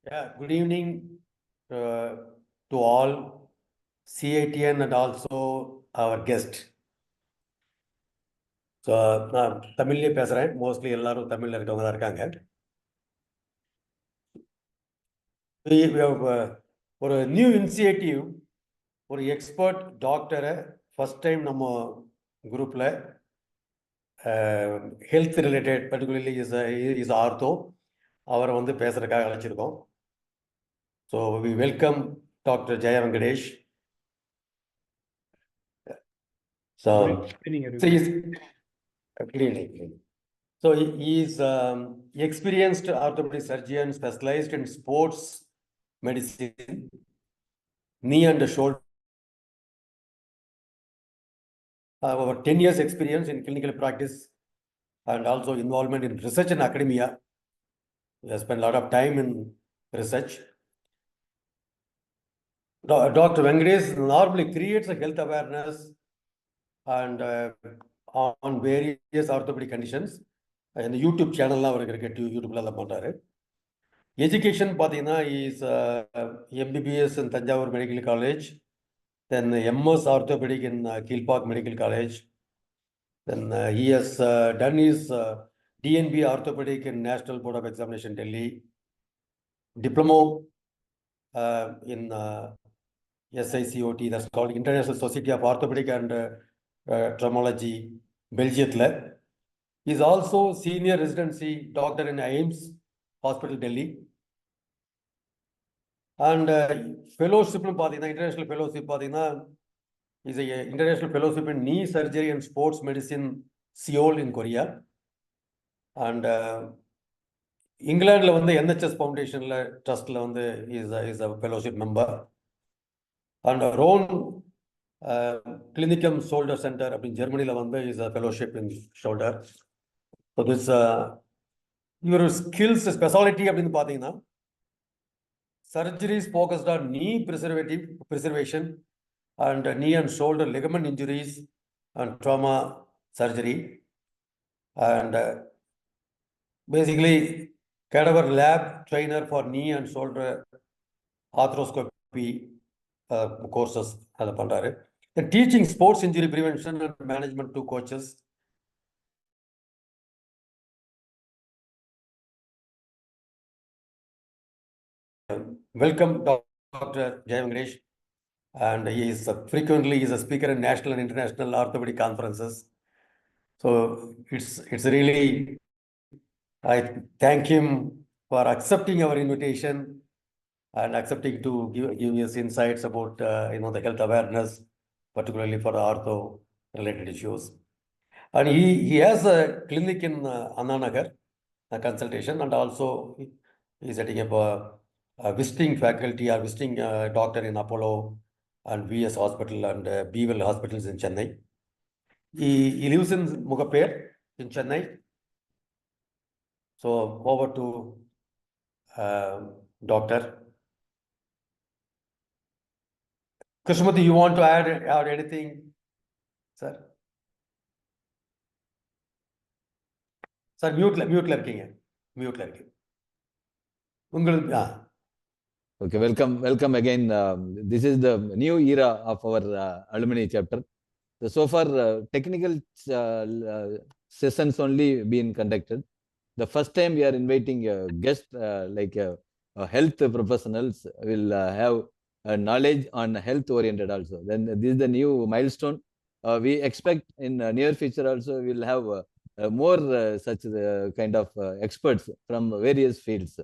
Yeah, good evening to all CITN and also our guest. So நான் தமிழ்லேயே பேசுகிறேன். Mostly எல்லாரும் தமிழில் இருக்கவங்க தான் இருக்காங்க. ஒரு நியூ இனிஷியேட்டிவ், ஒரு எக்ஸ்பர்ட் டாக்டரை ஃபஸ்ட் டைம் நம்ம குரூப்பில் health related particularly is ortho அவரை வந்து பேசுகிறதுக்காக அழைச்சிருக்கோம். ஸோ வி வெல்கம் டாக்டர் ஜெய Venkatesh. So he is experienced orthopedic surgeon specialized in sports medicine, knee and shoulder. Over 10 years experience in clinical practice and also involvement in research and academia. He has spent a lot of time in research. Dr. Venkatesh normally creates a health awareness and on various orthopedic conditions. இந்த YouTube சேனல்லாம் அவருக்கு இருக்கு, யூடியூப்ல தான் பண்ணுறாரு. Education பார்த்தீங்கன்னா is MBBS in Thanjavur medical college, then MS orthopaedic in Kilpauk medical college, then he has done his DNB orthopaedic in National Board of Examination Delhi, diploma in SICOT, that's called International Society of Orthopedic and Traumology, பெல்ஜியத்தில். He is also senior residency doctor in AIIMS Hospital, Delhi. And fellowship பார்த்தீங்கன்னா international fellowship பார்த்தீங்கன்னா is international fellowship in knee surgery and sports medicine, Seoul in Korea. And இங்கிலாண்டில் வந்து NHS ஃபவுண்டேஷனில் ட்ரஸ்ட்டில் வந்து is a fellowship member. And Rhon Klinikum shoulder centre அப்படின்னு ஜெர்மனியில் வந்து is a fellowship in shoulder. So this இவர் ஸ்கில்ஸ் ஸ்பெஷாலிட்டி அப்படின்னு பார்த்தீங்கன்னா surgeries focused on knee preservation and knee and shoulder ligament injuries and trauma surgery, and basically cadaver lab trainer for knee and shoulder arthroscopy courses அதை பண்றாரு. Teaching sports injury prevention and management to coaches. Welcome Dr. Jaya Venkatesh, and he is frequently a speaker in national and international orthopedic conferences. So it's really, I thank him for accepting our invitation and accepting to give us insights about the health awareness, particularly for ortho related issues. And he has a clinic in Anna Nagar, a consultation, and also he is setting up a visiting faculty or visiting doctor in Apollo and VS Hospital and Bevel Hospitals in Chennai. He lives in Mugapper in Chennai. So over to Doctor Krishnamurthy. You want to add anything, sir? Sir, mute இருக்கீங்க. உங்களுக்கு Okay, welcome again. This is the new era of our alumni chapter. So far, technical sessions only been conducted. The first time we are inviting guests like health professionals will have knowledge on health oriented also. Then this is the new milestone. We expect in near future also we will have more such kind of experts from various fields.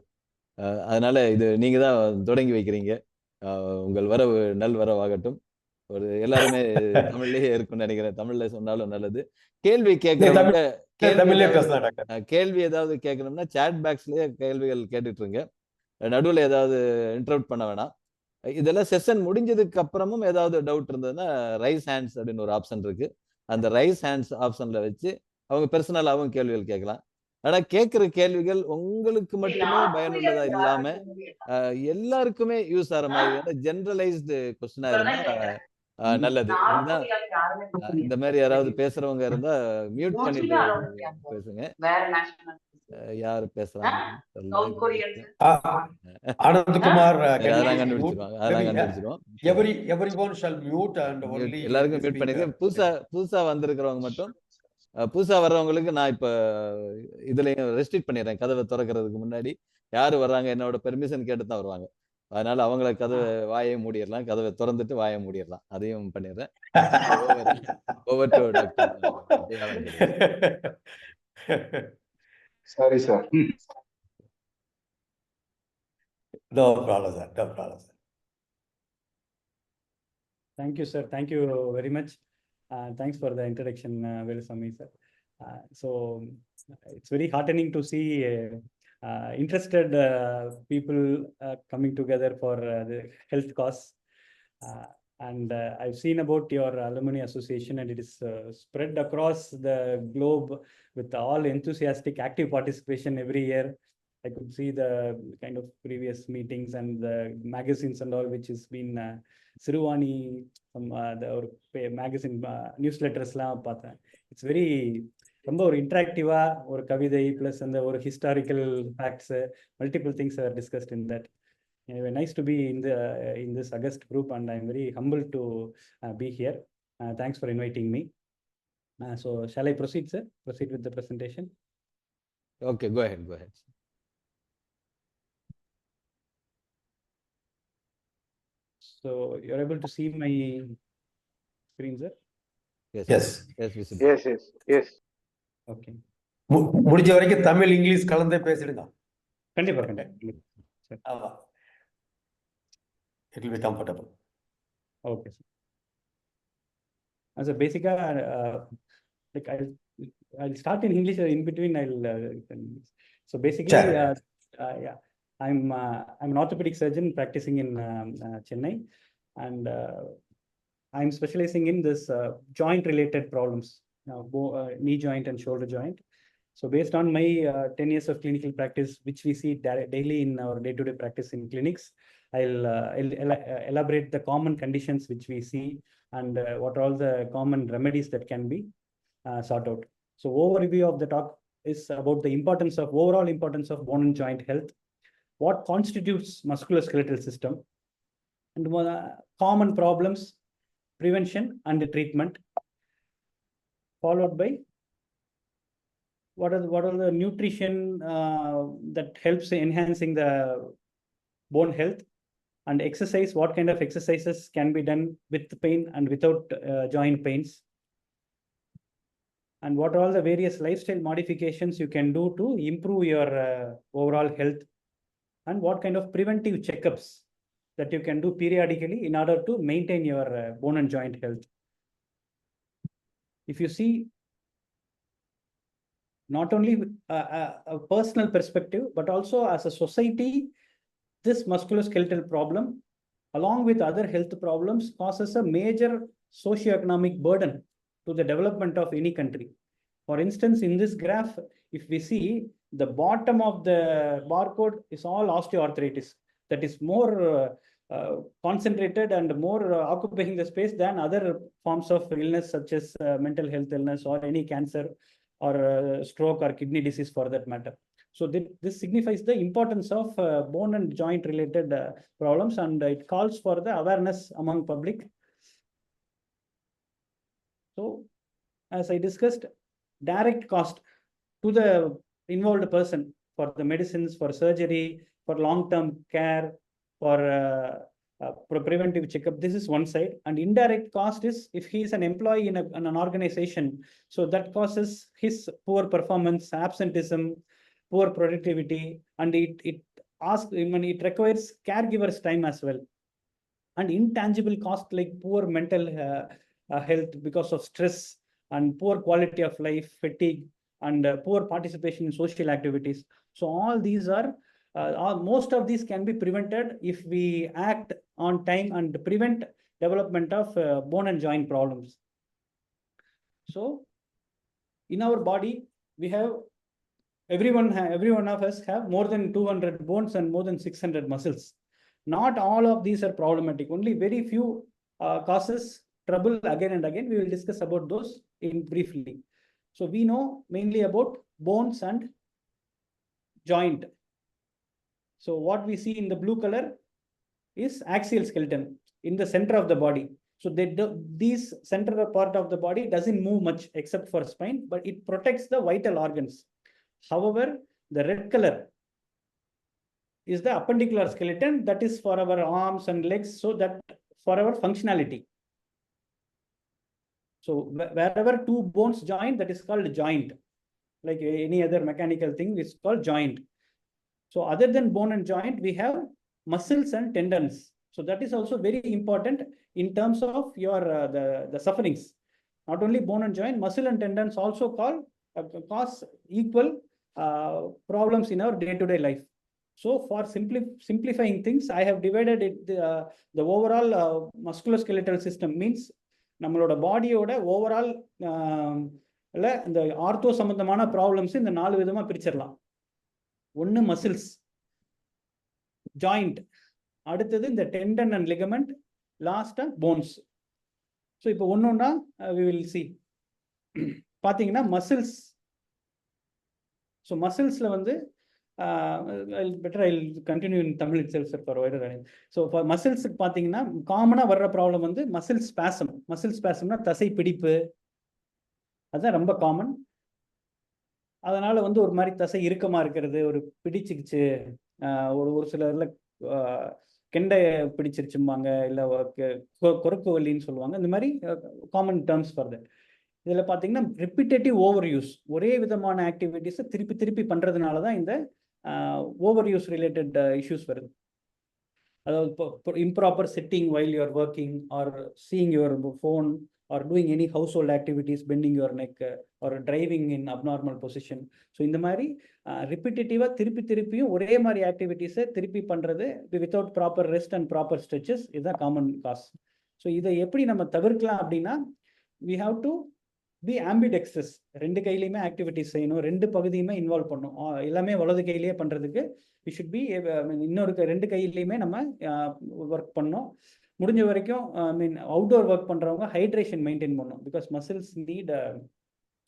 அதனால இது நீங்க தான் தொடங்கி வைக்கிறீங்க. உங்கள் வரவு நல்வரவாகட்டும். ஒரு எல்லாருமே தமிழ்லயே இருக்கும்னு நினைக்கிறேன். தமிழ்ல சொன்னாலும் நல்லது. கேள்வி கேட்கறவங்க கேள்வி ஏதாவது கேட்கணும்னா சாட் பாக்ஸ்லயே கேள்விகள் கேட்டுட்டு இருங்க. நடுவில் ஏதாவது இன்டரப்ட் பண்ண வேணாம். இதெல்லாம் செஷன் முடிஞ்சதுக்கு அப்புறமும் ஏதாவது டவுட் இருந்ததுன்னா ரைஸ் ஹேண்ட்ஸ் அப்படின்னு ஒரு ஆப்ஷன் இருக்கு. அந்த ரைஸ் ஹேண்ட்ஸ் ஆப்ஷன்ல வச்சு அவங்க பெர்சனலாகவும் கேள்விகள் கேட்கலாம். ஆனா கேட்கிற கேள்விகள் உங்களுக்கு மட்டுமே பயனுள்ளதா இல்லாம எல்லாருக்குமே யூஸ் ஆகிற மாதிரி ஜெனரலைஸ்டு கொஸ்டினா இருந்தா நல்லது. இதுதான். இந்த மாதிரி யாராவது பேசுறவங்க இருந்தா மியூட் பண்ணிட்டு பேசுங்க. யார் பேசுறாங்க? Anandkumar, can you அதெல்லாம் please mute? கண்டுபிடிச்சிருவாங்க. அதெல்லாம் Maybe, கண்டுபிடிச்சிருவோம். everyone shall mute and only எல்லாருக்கும் the மியூட் பண்ணிருக்கேன். speaker. புதுசா வந்திருக்கிறவங்க மட்டும் புதுசா வர்றவங்களுக்கு நான் இப்ப இதுலயும் ரெஸ்ட்ரிக்ட் பண்ணிடுறேன். கதவை திறக்கிறதுக்கு முன்னாடி யாரு வர்றாங்க என்னோட பெர்மிஷன் கேட்டு தான் வருவாங்க. அதனால அவங்கள கதவை வாயை மூடிடலாம், கதவை திறந்துட்டு வாயை மூடிடலாம். அதையும் பண்ணிடுறேன். Over to doctor Dayanand. Sorry, sir. No problem, sir. No problem, sir. Thank you, sir. Thank you very much. Thanks for the introduction, Velusamy, sir. So it's very heartening to see interested people coming together for the health cause. And I've seen about your alumni association, and it is spread across the globe with all enthusiastic, active participation every year. I could see the kind of previous meetings and the magazines and all, which has been Siruvani, the magazine newsletters லாம் பார்த்தேன். It's very ரொம்ப ஒரு இன்ட்ராக்டிவா ஒரு கவிதை plus அந்த ஒரு historical facts multiple things are discussed in that. Nice to be in this August group, and I'm very humbled to be here. Thanks for inviting me. So shall I proceed, sir? Proceed with the presentation? Okay, go ahead. So you're able to see my screen, sir? Yes. Yes. Okay. முடிஞ்ச வரைக்கும் Tamil English கலந்தே பேசிடுங்க. கண்டிப்பா. ஆமா. It will be comfortable. Okay, sir. As a basic, like I'll start in English. In between, so basically, Sure. yeah, I'm an orthopedic surgeon practicing in Chennai, and I'm specializing in this joint-related problems, knee joint and shoulder joint. So based on my 10 years of clinical practice, which we see daily in our day-to-day practice in clinics, I'll elaborate the common conditions which we see and what are all the common remedies that can be sought out. So overview of the talk is about the overall importance of bone and joint health, what constitutes musculoskeletal system, and common problems, prevention and treatment, followed by what are the nutrition that helps enhancing the bone health, and exercise, what kind of exercises can be done with pain and without joint pains, and what are all the various lifestyle modifications you can do to improve your overall health, and what kind of preventive checkups that you can do periodically in order to maintain your bone and joint health. If you see, not only a personal perspective, but also as a society, this musculoskeletal problem, along with other health problems, causes a major socioeconomic burden to the development of any country. For instance, in this graph, if we see, the bottom of the barcode is all osteoarthritis. That is more concentrated and more occupying the space than other forms of illness, such as mental health illness or any cancer or stroke or kidney disease for that matter. So this signifies the importance of bone and joint related problems, and it calls for the awareness among public. So as I discussed, direct cost to the involved person for the medicines, for surgery, for long-term care, for preventive checkup, this is one side. And indirect cost is if he is an employee in an organization, so that causes his poor performance, absenteeism, poor productivity, and it requires caregivers time as well. And intangible cost like poor mental health because of stress, and poor quality of life, fatigue, and poor participation in social activities. So all these are most of these can be prevented if we act on time and prevent development of bone and joint problems. So in our body, we have every one of us have more than 200 bones and more than 600 muscles. Not all of these are problematic. Only very few causes trouble again and again. We will discuss about those in briefly. So we know mainly about bones and joint. So what we see in the blue color is axial skeleton in the center of the body. So these central part of the body doesn't move much except for spine, but it protects the vital organs. However, the red color is the appendicular skeleton, that is for our arms and legs, so that for our functionality. So wherever two bones join, that is called joint. Like any other mechanical thing is called joint. So other than bone and joint, we have muscles and tendons. So that is also very important in terms of your the sufferings. Not only bone and joint, muscle and tendons also cause equal problems in our day-to-day life. So for simplifying things, I have divided it the overall musculoskeletal system means நம்மளோட பாடியோட overall இந்த ortho சம்பந்தமான problems இந்த 4 விதமா பிரிச்சிடலாம். ஒன்று muscles, joint, அடுத்தது இந்த tendon and ligament, லாஸ்டா போன்ஸ். ஸோ இப்போ ஒன்னொன்னா வி வில் சி. பார்த்தீங்கன்னா மசில்ஸ். ஸோ மசில்ஸ்ல வந்து better I'll continue in Tamil itself, sir, for wider running. So for muscles பார்த்தீங்கன்னா காமனா வர்ற ப்ராப்ளம் வந்து மசில் ஸ்பாசம். மசில் ஸ்பாசம்னா தசை பிடிப்பு, அதுதான் ரொம்ப காமன். அதனால வந்து ஒரு மாதிரி தசை இறுக்கமா இருக்கிறது, ஒரு பிடிச்சிக்கிச்சு, ஒரு சிலர்ல கெண்டை பிடிச்சிருச்சும்பாங்க, இல்லை கொறுக்கு வலின்னு சொல்லுவாங்க. இந்த மாதிரி காமன் டேர்ம்ஸ் ஃபார் தட். இதில் பார்த்தீங்கன்னா ரிப்பீட்டேட்டிவ் ஓவர் யூஸ், ஒரே விதமான ஆக்டிவிட்டிஸை திருப்பி திருப்பி பண்ணுறதுனால தான் இந்த ஓவர் யூஸ் ரிலேட்டட் இஷ்யூஸ் வருது. அதாவது இப்போ improper sitting while you are working or seeing your phone or doing any household activities, bending your neck or driving in abnormal position. So இந்த மாதிரி ரிப்பீட்டேட்டிவாக திருப்பியும் ஒரே மாதிரி ஆக்டிவிட்டீஸை திருப்பி பண்ணுறது without proper rest and proper stretches, இதுதான் காமன் காஸ். ஸோ இதை எப்படி நம்ம தவிர்க்கலாம் அப்படின்னா, we have to be ambidextrous. 2 கையிலையுமே activities செய்யணும், 2 பகுதியுமே இன்வால்வ் பண்ணணும். எல்லாமே வலது கையிலேயே பண்ணுறதுக்கு we should be இன்னொரு 2 கையிலையுமே நம்ம ஒர்க் பண்ணணும். முடிஞ்ச வரைக்கும் அவுட்டோர் ஒர்க் பண்ணுறவங்க ஹைட்ரேஷன் மெயின்டைன் பண்ணணும். Because muscles need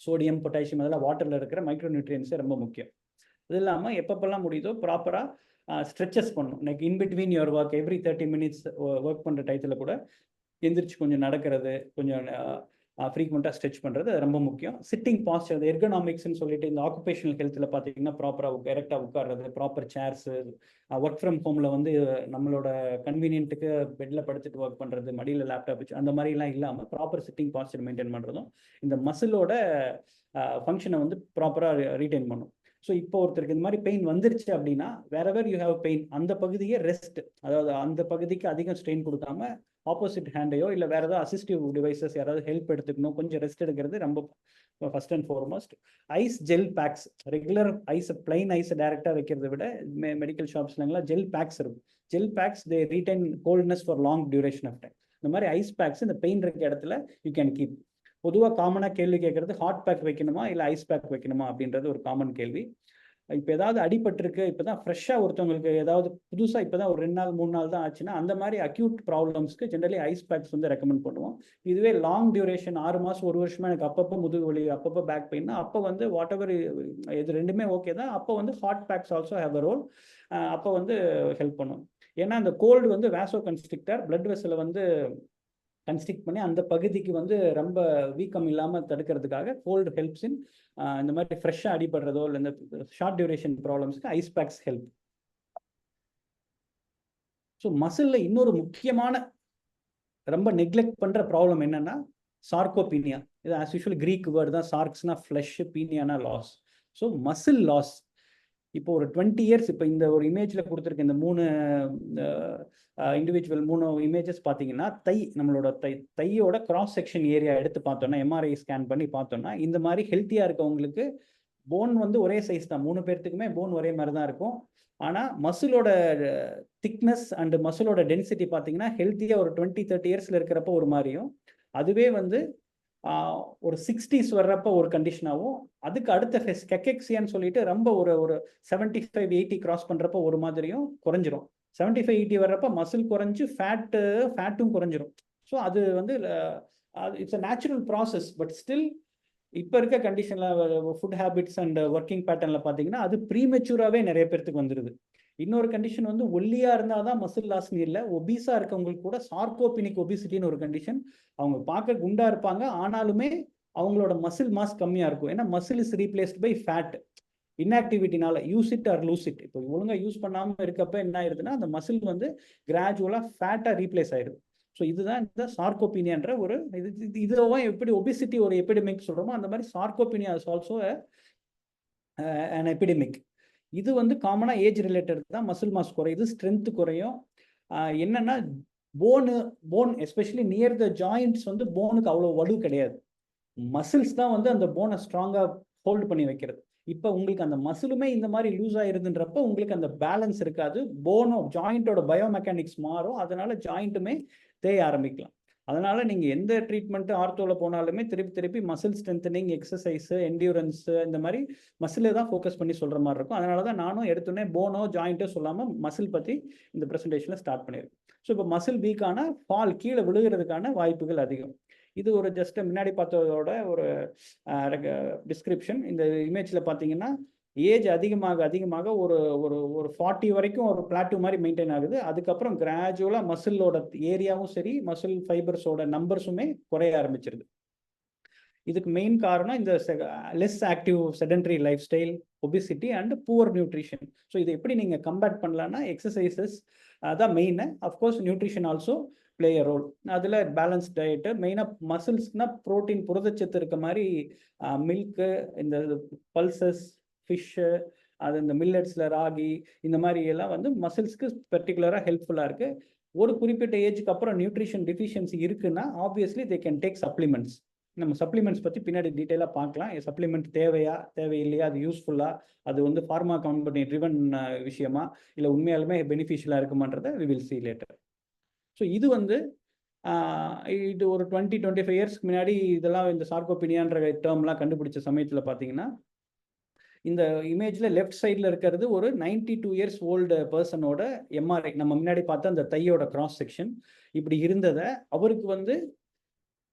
sodium, potassium, அதெல்லாம் வாட்டரில் இருக்கிற மைக்ரோ நியூட்ரியன்ஸே ரொம்ப முக்கியம். அது இல்லாமல் எப்பப்பெல்லாம் முடியுதோ ப்ராப்பராக ஸ்ட்ரெச்சஸ் பண்ணணும். Like in between your work every 30 minutes work பண்ணுற டயத்தில் கூட எந்திரிச்சு கொஞ்சம் நடக்கிறது, கொஞ்சம் ஃப்ரீக்வெண்ட்டாக ஸ்ட்ரெச் பண்ணுறது, அது ரொம்ப முக்கியம். சிட்டிங் பாஸ்டர், எர்கனாமிக்ஸ்ன்னு சொல்லிட்டு இந்த ஆக்குபேஷனல் ஹெல்த்தில் பார்த்தீங்கன்னா ப்ராப்பராக கரெக்டாக உட்கார்றது, ப்ராப்பர் சேர்ஸு, ஒர்க் ஃப்ரம் ஹோமில் வந்து நம்மளோட கன்வீனியன்ட்டுக்கு பெட்டில் படுத்துட்டு ஒர்க் பண்ணுறது, மடியில் லேப்டாப் வச்சு அந்த மாதிரிலாம் இல்லாமல் ப்ராப்பர் சிட்டிங் பாஸ்டர் மெயின்டைன் பண்ணுறதும் இந்த மசிலோட ஃபங்க்ஷனை வந்து ப்ராப்பராக ரீட்டைன் பண்ணும். ஸோ இப்போ ஒருத்தருக்கு இந்த மாதிரி பெயின் வந்துருச்சு அப்படின்னா, வேறவர் யூ ஹேவ் பெயின், அந்த பகுதியே ரெஸ்ட், அதாவது அந்த பகுதிக்கு அதிகம் ஸ்ட்ரெயின் கொடுக்காம ஆப்போசிட் ஹேண்டையோ இல்லை வேற ஏதாவது அசிஸ்டிவ் டிவைசஸ் யாராவது ஹெல்ப் எடுத்துக்கணும், கொஞ்சம் ரெஸ்ட் எடுக்கிறது ரொம்ப first and foremost. Ice gel packs, regular ice plain ஐஸை டைரெக்டாக வைக்கிறத விட மெடிக்கல் ஷாப்ஸ்லாம் ஜெல் பேக்ஸ் இருக்கும். Gel packs they retain coldness for long duration of time. இந்த மாதிரி ஐஸ் பேக்ஸ் இந்த பெயின் இருக்க இடத்துல யூ கேன் கீப். பொதுவாக காமனாக கேள்வி கேட்கறது ஹாட் பேக் வைக்கணுமா இல்லை ஐஸ் பேக் வைக்கணுமா அப்படின்றது ஒரு காமன் கேள்வி. இப்போ ஏதாவது அடிபட்டிருக்கு, இப்போ தான் ஃப்ரெஷ்ஷாக ஒருத்தவங்களுக்கு ஏதாவது புதுசாக இப்போ தான் ஒரு 2 நாள் 3 நாள் தான் ஆச்சுன்னா, அந்த மாதிரி அக்யூட் ப்ராப்ளம்ஸ்க்கு ஜென்ரலி ஐஸ் பேக்ஸ் வந்து ரெக்கமெண்ட் பண்ணுவோம். இதுவே லாங் டியூரேஷன் 6 மாதம் 1 வருஷமா எனக்கு அப்பப்போ முதுகு வலி, அப்பப்போ பேக் பெயின்னா, அப்போ வந்து வாட் எவர் இது ரெண்டுமே ஓகே தான், அப்போ வந்து hot packs also have a role. அப்போ வந்து ஹெல்ப் பண்ணும். ஏன்னா அந்த கோல்டு வந்து வேசோ கன்ஸ்ட்ரிக்டர், பிளட் வெசலை வந்து கன்ஸ்ட்ரிக்ட் பண்ணி அந்த பகுதிக்கு வந்து ரொம்ப வீக்கம் இல்லாமல் தடுக்கிறதுக்காக கோல்டு ஹெல்ப்ஸ் இன் இந்த மாதிரி ஃப்ரெஷ்ஷாக அடிபடுறதோ இல்லை இந்த ஷார்ட் டியூரேஷன் ப்ராப்ளம்ஸ்க்கு ஐஸ் பேக்ஸ் ஹெல்ப். ஸோ மசிலில் இன்னொரு முக்கியமான ரொம்ப நெக்லெக்ட் பண்ணுற ப்ராப்ளம் என்னன்னா சார்கோபீனியா. இது ஆஸ் யூஷுவல் கிரீக் வேர்டு தான். சார்க்ஸ்னா ஃப்ளஷ், பீனியானா லாஸ். ஸோ மசில் லாஸ் இப்போ ஒரு 20 years, இப்போ இந்த ஒரு இமேஜில் கொடுத்துருக்க இந்த 3 இண்டிவிஜுவல் 3 இமேஜஸ் பார்த்தீங்கன்னா, நம்மளோட தையோட கிராஸ் செக்ஷன் ஏரியா எடுத்து பார்த்தோன்னா, எம்ஆர்ஐ ஸ்கேன் பண்ணி பார்த்தோன்னா, இந்த மாதிரி ஹெல்த்தியாக இருக்கவங்களுக்கு போன் வந்து ஒரே சைஸ் தான். 3 பேர்த்துக்குமே போன் ஒரே மாதிரி தான் இருக்கும். ஆனால் மசிலோட திக்னஸ் அண்ட் மசிலோட டென்சிட்டி பார்த்தீங்கன்னா ஹெல்த்தியாக ஒரு 20-30 yearsல இருக்கிறப்ப ஒரு மாதிரியும், அதுவே வந்து ஒரு 60s வர்றப்ப ஒரு கண்டிஷனாகவும், அதுக்கு அடுத்த ஃபேஸ் கெக்கெக்சியான்னு சொல்லிட்டு ரொம்ப ஒரு 75-80 கிராஸ் பண்ணுறப்ப ஒரு மாதிரியும் குறைஞ்சிரும். 75-80 வர்றப்ப மசில் குறைஞ்சு ஃபேட்டும் குறைஞ்சிரும். ஸோ அது வந்து it's a natural process. But still இப்போ இருக்க கண்டிஷனில் ஃபுட் ஹேபிட்ஸ் அண்ட் ஒர்க்கிங் பேட்டர்னில் பார்த்தீங்கன்னா அது ப்ரீமெச்சூராகவே நிறைய பேர்த்துக்கு வந்துடுது. இன்னொரு கண்டிஷன் வந்து ஒல்லியாக இருந்தால் தான் மசில் லாஸ்ன்னு இல்லை, ஒபீஸாக இருக்கவங்களுக்கு கூட சார்கோபினிக் ஒபிசிட்டின்னு ஒரு கண்டிஷன். அவங்க பார்க்க குண்டாக இருப்பாங்க, ஆனாலுமே அவங்களோட மசில் மாஸ் கம்மியாக இருக்கும். ஏன்னா muscle is replaced by fat. இன்ஆக்டிவிட்டினால use it or lose it. இப்போ ஒழுங்காக யூஸ் பண்ணாமல் இருக்கப்ப என்ன ஆயிடுதுன்னா அந்த மசில் வந்து கிராஜுவலாக ஃபேட்டாக ரீப்ளேஸ் ஆயிடுது. ஸோ இதுதான் இந்த சார்கோபீனியான்ற ஒரு இதுவும் எப்படி ஒபிசிட்டி ஒரு எபிடமிக் சொல்கிறோமோ அந்த மாதிரி sarcopenia is also an epidemic. இது வந்து காமனாக ஏஜ் ரிலேட்டட் தான். மசில் மாஸ் குறையுது, ஸ்ட்ரென்த் குறையும். என்னன்னா phone especially near the joints வந்து போனுக்கு அவ்வளோ வலு கிடையாது. மசில்ஸ் தான் வந்து அந்த போனை ஸ்ட்ராங்காக ஹோல்டு பண்ணி வைக்கிறது. இப்போ உங்களுக்கு அந்த மசிலுமே இந்த மாதிரி லூஸ் ஆயிருதுன்றப்ப உங்களுக்கு அந்த பேலன்ஸ் இருக்காது. ஜாயிண்டோட பயோமெக்கானிக்ஸ் மாறும், அதனால ஜாயிண்ட்டுமே தேய ஆரம்பிக்கலாம். அதனால நீங்க எந்த ட்ரீட்மெண்ட் ஆர்த்தோல போனாலுமே திருப்பி மசில் ஸ்ட்ரென்தனிங் எக்ஸசைஸ், என்டியூரன்ஸ் இந்த மாதிரி மசிலை தான் ஃபோக்கஸ் பண்ணி சொல்ற மாதிரி இருக்கும். அதனால தான் நானும் எடுத்தோடனே போனோ ஜாயிண்ட்டோ சொல்லாம மசில் பத்தி இந்த ப்ரெசன்டேஷன்ல ஸ்டார்ட் பண்ணியிருக்கேன். ஸோ இப்போ மசில் வீக்கான ஃபால் கீழே விழுகிறதுக்கான வாய்ப்புகள் அதிகம். இது ஒரு ஜஸ்ட் முன்னாடி பார்த்ததோட ஒரு டிஸ்கிரிப்ஷன். இந்த இமேஜில் பார்த்தீங்கன்னா ஏஜ் அதிகமாக ஒரு ஒரு ஒரு 40 வரைக்கும் ஒரு பிளாட்டூ மாதிரி மெயின்டைன் ஆகுது. அதுக்கப்புறம் கிராஜுவலாக மசிலோட ஏரியாவும் சரி மசில் ஃபைபர்ஸோட நம்பர்ஸுமே குறைய ஆரம்பிச்சிருது. இதுக்கு மெயின் காரணம் இந்த less active sedentary life style, obesity and poor nutrition. So இதை எப்படி நீங்கள் கம்பேட் பண்ணலான்னா எக்ஸசைசஸ் அதான் மெயின். Of course nutrition also play a role. அதில் பேலன்ஸ் டயட்டு மெயினாக மசில்ஸ்னா புரோட்டீன் புரதச்சத்து இருக்க மாதிரி மில்க்கு, இந்த பல்சஸ், ஃபிஷ்ஷு, அது இந்த மில்லட்ஸில் ராகி இந்த மாதிரி எல்லாம் வந்து மசில்ஸ்க்கு பர்டிகுலராக ஹெல்ப்ஃபுல்லாக இருக்குது. ஒரு குறிப்பிட்ட ஏஜுக்கு அப்புறம் நியூட்ரிஷன் டிஃபிஷியன்சி இருக்குன்னா obviously they can take supplements. நம்ம சப்ளிமெண்ட்ஸ் பற்றி பின்னாடி டீட்டெயிலாக பார்க்கலாம். சப்ளிமெண்ட் தேவையில்லையா, அது யூஸ்ஃபுல்லாக, அது வந்து ஃபார்மா கம்பெனி ட்ரிவன் விஷயமா இல்லை உண்மையாலுமே பெனிஃபிஷியலாக இருக்குமான்றதை we will see later. So இது வந்து இது ஒரு 20-25 இயர்ஸ்க்கு முன்னாடி இதெல்லாம் இந்த சார்கோபினியான்ற டேர்ம்லாம் கண்டுபிடிச்ச சமயத்தில் பார்த்தீங்கன்னா இந்த இமேஜில் லெஃப்ட் சைடில் இருக்கிறது ஒரு 92 இயர்ஸ் ஓல்டு பர்சனோட எம்ஆர்ஐ. நம்ம முன்னாடி பார்த்த அந்த தையோட கிராஸ் செக்ஷன் இப்படி இருந்ததை அவருக்கு வந்து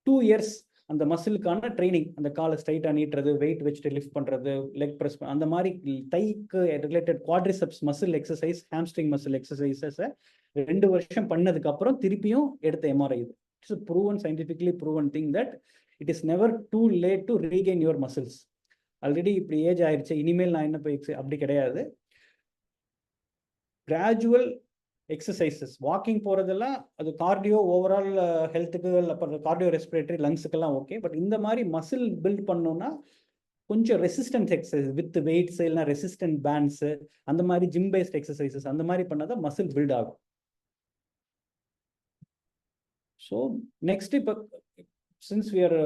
2 இயர்ஸ் அந்த மசிலுக்கான ட்ரைனிங், அந்த காலை ஸ்ட்ரைட்டாக நீட்டுறது, வெயிட் வச்சுட்டு லிஃப்ட் பண்ணுறது, லெக் ப்ரெஸ் அந்த மாதிரி தைக்கு related quadriceps muscle exercise, hamstring muscle எக்ஸசைசஸை 2 வருஷம் பண்ணதுக்கு அப்புறம் திருப்பியும் எடுத்த எம்ஆர்ஐ. இது it's proven, scientifically proven thing that it is never too late to regain your muscles. Already இப்படி ஏஜ் ஆயிடுச்சு, இனிமேல் நான் என்ன போய் அப்படி கிடையாது. கிராஜுவல் எக்ஸசைசஸ், வாக்கிங் போகிறதெல்லாம் அது கார்டியோ ஓவரால் ஹெல்த்துக்கு, அப்புறம் கார்டியோ ரெஸ்பிரேட்டரி லங்ஸுக்கெல்லாம் ஓகே. பட் இந்த மாதிரி மசில் பில்ட் பண்ணோன்னா கொஞ்சம் ரெசிஸ்டன்ஸ் எக்ஸசைஸ் வித் வெயிட்ஸ் இல்லைனா ரெசிஸ்டன்ட் பேண்ட்ஸு அந்த மாதிரி ஜிம் பேஸ்ட் எக்ஸசைசஸ் அந்த மாதிரி பண்ணால் தான் மசில் பில்ட் ஆகும். ஸோ நெக்ஸ்ட் இப்போ சின்ஸ் வி ஆர்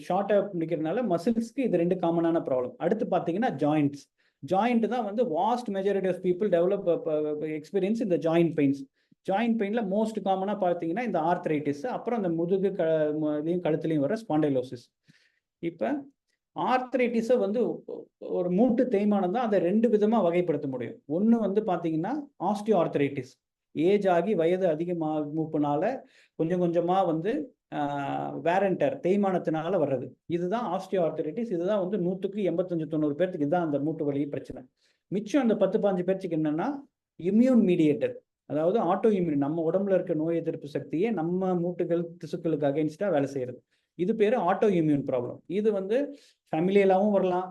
ஷார்ட்டாக முடிக்கிறதுனால மசில்ஸ்க்கு இது 2 காமனான ப்ராப்ளம். அடுத்து பார்த்தீங்கன்னா ஜாயிண்ட்ஸ். ஜாயிண்ட் தான் வந்து vast majority of people develop experience இந்த ஜாயிண்ட் பெயின்ஸ். ஜாயிண்ட் பெயினில் மோஸ்ட் காமனாக பார்த்தீங்கன்னா இந்த ஆர்த்ரைட்டிஸ், அப்புறம் அந்த முதுகு கழுத்துலையும் வர ஸ்பாண்டைலோசிஸ். இப்போ ஆர்த்ரைட்டிஸை வந்து ஒரு மூட்டு தேய்மானம் தான். அதை 2 விதமாக வகைப்படுத்த முடியும். ஒன்று வந்து பார்த்தீங்கன்னா ஆஸ்டியோ ஆர்த்ரைட்டிஸ், ஏஜ் ஆகி வயது அதிகமாக மூப்புனால கொஞ்சம் கொஞ்சமாக வந்து வேரண்டர் தேய்மானத்தினால வர்றது. இதுதான் ஆஸ்டியோ ஆர்த்ரைட்டிஸ். இதுதான் வந்து 100க்கு 85-90 பேர்த்துக்கு இதுதான் அந்த மூட்டு வலி பிரச்சனை. மிச்சம் அந்த 10-15 பேர்த்துக்கு என்னன்னா இம்யூன் மீடியேட்டர், அதாவது ஆட்டோ இம்யூன், நம்ம உடம்புல இருக்க நோய் எதிர்ப்பு சக்தியே நம்ம மூட்டுகள் திசுக்களுக்கு அகைன்ஸ்டாக வேலை செய்யறது. இது பேர் ஆட்டோ இம்யூன் ப்ராப்ளம். இது வந்து ஃபேமிலியிலாவும் வரலாம்,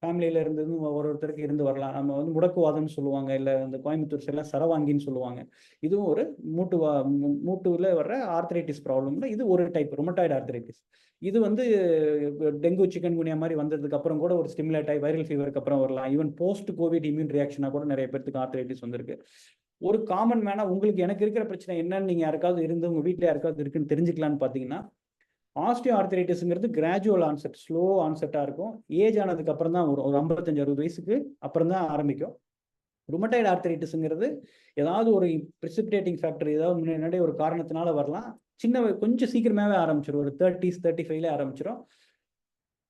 ஃபேமிலியில் இருந்தது ஒருத்தருக்கு இருந்து வரலாம். நம்ம வந்து முடக்குவாதம்னு சொல்லுவாங்க, இல்லை இந்த கோயம்புத்தூர் சைட்லாம் சரவாங்கின்னு சொல்லுவாங்க. இதுவும் ஒரு மூட்டுவில் வர்ற ஆர்த்ரைட்டிஸ் ப்ராப்ளம்ல இது ஒரு டைப், ருமட்டாய்டு ஆர்த்ரைட்டிஸ். இது வந்து டெங்கு சிக்கன் குனியா மாதிரி வந்ததுக்கு அப்புறம் கூட ஒரு ஸ்டிமுலேட் ஆகி வைரல் ஃபீவருக்கு அப்புறம் வரலாம். ஈவன் போஸ்ட் கோவிட் இம்யூன் ரியாக்ஷனாக கூட நிறைய பேருக்கு ஆர்த்ரைட்டிஸ் வந்திருக்கு. ஒரு காமன் மேனா உங்களுக்கு எனக்கு இருக்கிற பிரச்சனை என்னன்னு நீங்கள் யாருக்காவது இருந்து உங்கள் வீட்டில் யாருக்காவது இருக்குன்னு தெரிஞ்சுக்கலான்னு பார்த்தீங்கன்னா, ஆஸ்டியோ ஆர்த்ரைட்டிஸ்ங்கிறது கிராஜுவல் ஆன்செட், ஸ்லோ ஆன்செட்டாக இருக்கும். ஏஜ் ஆனதுக்கு அப்புறம் தான் ஒரு 55-60 வயசுக்கு அப்புறம் தான் ஆரம்பிக்கும். ருமட்டாய்டு ஆர்த்ரைட்டிஸ்ங்கிறது ஏதாவது ஒரு ப்ரிசிபிடேட்டிங் ஃபேக்டர், ஏதாவது முன்னாடி ஒரு காரணத்தினால வரலாம். கொஞ்சம் சீக்கிரமாகவே ஆரம்பிச்சிடும், ஒரு 30s 35ல ஆரம்பிச்சிடும்.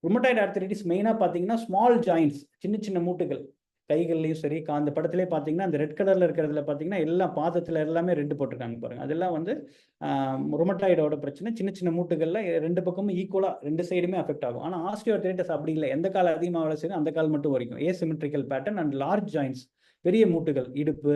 ருமட்டாய்டு ஆர்த்ரைட்டிஸ் மெயினாக பார்த்தீங்கன்னா ஸ்மால் ஜாயின்ட்ஸ், சின்ன சின்ன மூட்டுகள், கைகள்லையும் சரி, அந்த படத்திலே பார்த்தீங்கன்னா அந்த ரெட் கலர்ல இருக்கிறதுல பார்த்தீங்கன்னா எல்லாம் பாதத்துல எல்லாமே ரெட் போட்டிருக்காங்க பாருங்க. அதெல்லாம் வந்து ருமட்டாய்டோட பிரச்சனை. சின்ன சின்ன மூட்டுகள்ல ரெண்டு பக்கமும் ஈக்குவலா ரெண்டு சைடுமே அஃபெக்ட் ஆகும். ஆனால் ஆஸ்டியோஆர்த்ரைட்டிஸ் அப்படி இல்லை. எந்த கால் அதிகமாக வேலை செய்யும் அந்த கால் மட்டும் வரைக்கும். Asymmetrical pattern and large joints, பெரிய மூட்டுகள், இடுப்பு,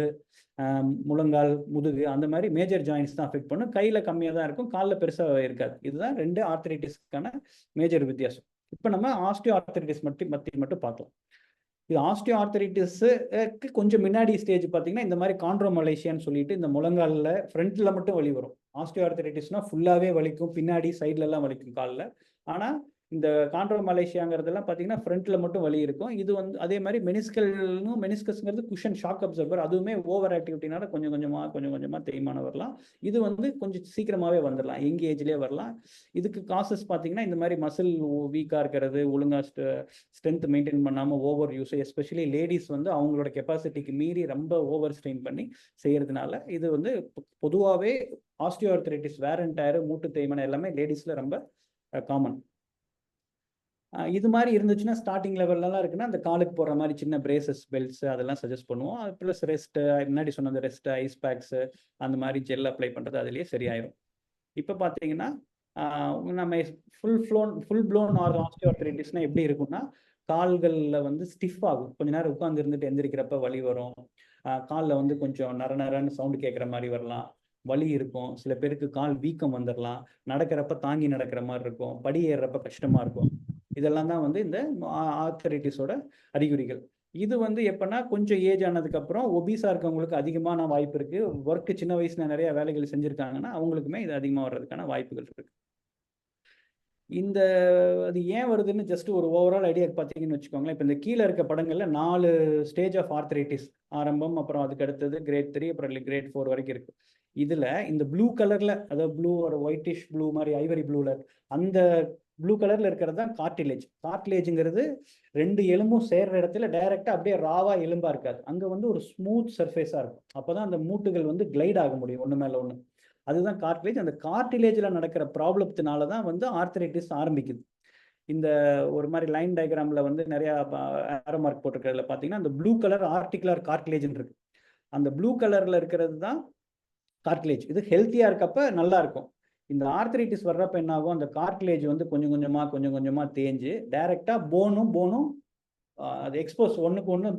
முழங்கால், முதுகு, அந்த மாதிரி மேஜர் ஜாயின்ஸ் தான் அஃபெக்ட் பண்ணும். கையில கம்மியாக தான் இருக்கும், காலில் பெருசாக இருக்காது. இதுதான் ரெண்டு ஆர்த்ரைட்டிஸ்க்கான மேஜர் வித்தியாசம். இப்போ நம்ம ஆஸ்டியோ ஆர்த்ரைட்டிஸ் மட்டும் பார்க்கலாம். இது ஆஸ்டியோ ஆர்த்ரைட்டிஸுக்கு கொஞ்சம் முன்னாடி ஸ்டேஜ் பார்த்தீங்கன்னா இந்த மாதிரி காண்ட்ரோமலேசியான்னு சொல்லிட்டு இந்த முழங்காலில் ஃப்ரண்ட்ல மட்டும் வலி வரும். ஆஸ்டியோ ஆர்த்ரைட்டிஸ்னா ஃபுல்லாகவே வலிக்கும், பின்னாடி சைட்ல எல்லாம் வலிக்கும் காலில். ஆனால் இந்த காண்ட்ரோமலேசியாங்கிறதெல்லாம் பார்த்தீங்கன்னா ஃப்ரண்ட்ல மட்டும் வலி இருக்கும். இது வந்து அதே மாதிரி மெனிஸ்கஸ்ங்கிறது குஷன் ஷாக் அப்சர்வர், அதுவுமே ஓவர் ஆக்டிவிட்டினால கொஞ்சம் கொஞ்சமாக தேய்மானம் வரலாம். இது வந்து கொஞ்சம் சீக்கிரமாகவே வந்துடலாம், யங் ஏஜ்லேயே வரலாம். இதுக்கு காசஸ் பார்த்தீங்கன்னா இந்த மாதிரி மசில் வீக்காக இருக்கிறது, ஒழுங்காக ஸ்ட்ரென்த் மெயின்டைன் பண்ணாமல் ஓவர் யூஸ், எஸ்பெஷலி லேடிஸ் வந்து அவங்களோட கெப்பாசிட்டிக்கு மீறி ரொம்ப ஓவர் ஸ்ட்ரெயின் பண்ணி செய்யறதுனால இது வந்து பொதுவாகவே osteoarthritis, wear and tear, மூட்டு தேய்மானம் எல்லாமே லேடிஸில் ரொம்ப காமன். இது மாதிரி இருந்துச்சுன்னா ஸ்டார்டிங் லெவல்லாம் இருக்குன்னா அந்த காலுக்கு போடுற மாதிரி சின்ன பிரேசஸ், பெல்ட்ஸ் அதெல்லாம் சஜஸ்ட் பண்ணுவோம். ப்ளஸ் ரெஸ்ட், முன்னாடி சொன்ன அந்த ரெஸ்ட், ஐஸ் பேக்ஸ், அந்த மாதிரி ஜெல் அப்ளை பண்ணுறது அதுலேயே சரியாயிரும். இப்போ பார்த்தீங்கன்னா நம்ம ஃபுல் ப்ளோன் ஆஸ்டியோஆர்த்ரைட்டிஸ்னா எப்படி இருக்கும்னா கால்களில் வந்து ஸ்டிஃப் ஆகும். கொஞ்ச நேரம் உட்காந்து இருந்துட்டு எந்திரிக்கிறப்ப வலி வரும். காலில் வந்து கொஞ்சம் நரன்னு சவுண்டு கேட்குற மாதிரி வரலாம், வலி இருக்கும். சில பேருக்கு கால் வீக்கம் வந்துடலாம், நடக்கிறப்ப தாங்கி நடக்கிற மாதிரி இருக்கும், படி ஏறுறப்ப கஷ்டமா இருக்கும். இதெல்லாம் தான் வந்து இந்த ஆர்த்ரைட்டிஸோட அறிகுறிகள். இது வந்து எப்பன்னா கொஞ்சம் ஏஜ் ஆனதுக்கப்புறம் ஒபீஸாக இருக்கவங்களுக்கு அதிகமான வாய்ப்பு இருக்கு. ஒர்க்கு சின்ன வயசுல நிறைய வேலைகள் செஞ்சுருக்காங்கன்னா அவங்களுக்குமே இது அதிகமாக வர்றதுக்கான வாய்ப்புகள் இருக்கு. அது ஏன் வருதுன்னு ஜஸ்ட் ஒரு ஓவரால் ஐடியா பார்த்தீங்கன்னு வச்சுக்கோங்களேன். இப்போ இந்த கீழே இருக்க படங்கள்ல 4 ஸ்டேஜ் ஆஃப் ஆர்த்ரைட்டிஸ், ஆரம்பம், அப்புறம் அதுக்கு அடுத்தது கிரேட் 3, அப்புறம் கிரேட் 4 வரைக்கும் இருக்கு. இதுல இந்த ப்ளூ கலர்ல, அதாவது ப்ளூ ஒரு ஒயிட்டிஷ் ப்ளூ மாதிரி ஐவரி ப்ளூல, அந்த ப்ளூ கலர்ல இருக்கிறது தான் கார்டிலேஜ். கார்டிலேஜுங்கிறது ரெண்டு எலும்பும் சேர்ற இடத்துல டைரக்டா அப்படியே ராவா எலும்பா இருக்காது, அங்க வந்து ஒரு ஸ்மூத் சர்ஃபேஸா இருக்கும். அப்பதான் அந்த மூட்டுகள் வந்து கிளைட் ஆக முடியும் ஒண்ணு மேல ஒண்ணு. அதுதான் கார்டிலேஜ். அந்த கார்டிலேஜ்ல நடக்கிற ப்ராப்ளத்தினால தான் வந்து ஆர்த்ரைட்டிஸ் ஆரம்பிக்குது. இந்த ஒரு மாதிரி லைன் டயக்ராம்ல வந்து நிறைய ஆரோ மார்க் போட்டிருக்கிறதுல பார்த்தீங்கன்னா அந்த ப்ளூ கலர் ஆர்டிகுலர் கார்டிலேஜ்னு இருக்கு. அந்த ப்ளூ கலர்ல இருக்கிறது தான் கார்டிலேஜ். இது ஹெல்த்தியா இருக்கப்ப நல்லா இருக்கும். இந்த ஆர்த்ரைட்டிஸ் வர்றப்ப என்ன ஆகும், அந்த கார்டிலேஜ் வந்து கொஞ்சம் கொஞ்சமா தேஞ்சு டைரக்டா போனும் அது எக்ஸ்போஸ் ஒன்றுக்கு ஒன்று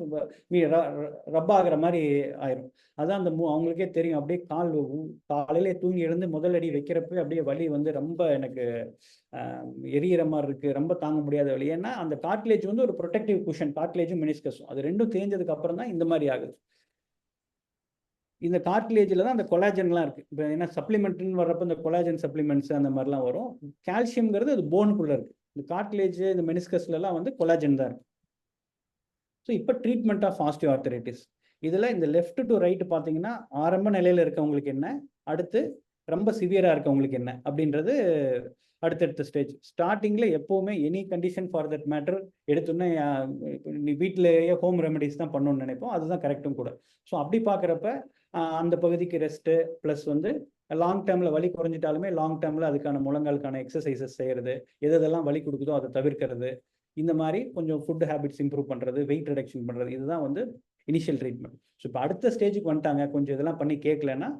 ரப் ஆகிற மாதிரி ஆயிரும். அதான் அந்த அவங்களுக்கே தெரியும். அப்படியே காலையிலே தூங்கி எழுந்து முதல் அடி வைக்கிறப்ப அப்படியே வலி வந்து ரொம்ப எனக்கு எரியிற மாதிரி இருக்கு, ரொம்ப தாங்க முடியாத வலி. ஏன்னா அந்த கார்டிலேஜ் வந்து ஒரு ப்ரொடெக்டிவ் குஷன், கார்டிலேஜும் மெனிஸ்கஸும் அது ரெண்டும் தேஞ்சதுக்கு அப்புறம் தான் இந்த மாதிரி ஆகுது. இந்த கார்டிலேஜில் தான் அந்த கொலாஜன்லாம் இருக்குது. இப்போ ஏன்னா சப்ளிமெண்ட்னு வர்றப்போ இந்த கொலாஜன் சப்ளிமெண்ட்ஸ் அந்த மாதிரிலாம் வரும். கால்சியம்ங்கிறது அது போனுக்குள்ளே இருக்குது. இந்த கார்டிலேஜ், இந்த மெனிஸ்கஸ்லாம் வந்து கொலாஜன் தான் இருக்குது. ஸோ இப்போ ட்ரீட்மெண்ட் ஆஃப் ஆஸ்டியோ ஆர்த்ரைட்டிஸ் இதில் இந்த லெஃப்ட் டு ரைட் பார்த்தீங்கன்னா ஆரம்ப நிலையில் இருக்கவங்களுக்கு என்ன, அடுத்து ரொம்ப சிவியராக இருக்கவங்களுக்கு என்ன அப்படின்றது அடுத்தடுத்த ஸ்டேஜ். ஸ்டார்டிங்கில் எப்போவுமே any condition for that matter எடுத்தோன்னே வீட்டிலேயே ஹோம் ரெமெடிஸ் தான் பண்ணணும்னு நினைப்போம். அதுதான் கரெக்டும் கூட. ஸோ அப்படி பார்க்குறப்ப அந்த பகுதிக்கு ரெஸ்ட்டு ப்ளஸ் வந்து லாங் டேர்மில் வலி குறைஞ்சிட்டாலுமே லாங் டேர்மில் அதுக்கான முழங்காலுக்கான எக்ஸசைசஸ் செய்கிறது, எதெல்லாம் வலி கொடுக்குதோ அதை தவிர்க்கிறது, இந்த மாதிரி கொஞ்சம் ஃபுட் ஹேபிட்ஸ் இம்ப்ரூவ் பண்ணுறது, வெயிட் ரிடக்ஷன் பண்ணுறது, இதுதான் வந்து இனிஷியல் ட்ரீட்மெண்ட். ஸோ இப்போ அடுத்த ஸ்டேஜுக்கு வந்துட்டாங்க, கொஞ்சம் இதெல்லாம் பண்ணி கேட்கலன்னா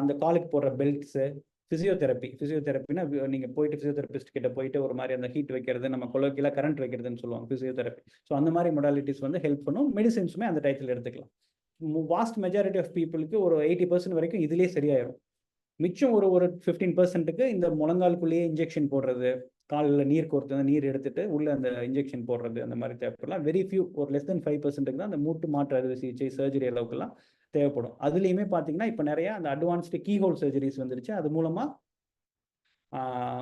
அந்த காலுக்கு போடுற பெல்ட்ஸு, ஃபிசியோதெரப்பினா நீங்கள் போயிட்டு ஃபிசியோதெரபிஸ்ட் கிட்ட போயிட்டு ஒரு மாதிரி அந்த ஹீட் வைக்கிறது, நம்ம கொலோக்கியலா கரண்ட் வைக்கிறதுன்னு சொல்லுவாங்க ஃபிசியோதெரப்பி. ஸோ அந்த மாதிரி மொடாலிட்டிஸ் வந்து ஹெல்ப் பண்ணும். மெடிசின்ஸுமே அந்த டயத்தில் எடுத்துக்கலாம். வாஸ்ட் மெஜாரிட்டி ஆஃப் பீப்புளுக்கு ஒரு 80% வரைக்கும் இதுலேயே சரியாயிரும். மிச்சம் ஒரு 15%க்கு இந்த முழங்காலுக்குள்ளேயே இன்ஜெக்ஷன் போடுறது, காலில் நீர் கோர்த்து நீர் எடுத்துட்டு உள்ள அந்த இன்ஜெக்ஷன் போடுறது, அந்த மாதிரி தேவைப்படலாம். வெரி ஃபியூ, ஒரு லெஸ் தென் 5%க்கு தான் அந்த மூட்டு மாற்று அறுவை சிகிச்சை சர்ஜரி அளவுக்குலாம் தேவைப்படும். அதுலேயுமே பார்த்தீங்கன்னா இப்போ நிறைய அந்த அட்வான்ஸ்டு கீஹோல் சர்ஜரிஸ் வந்துருச்சு. அது மூலமாக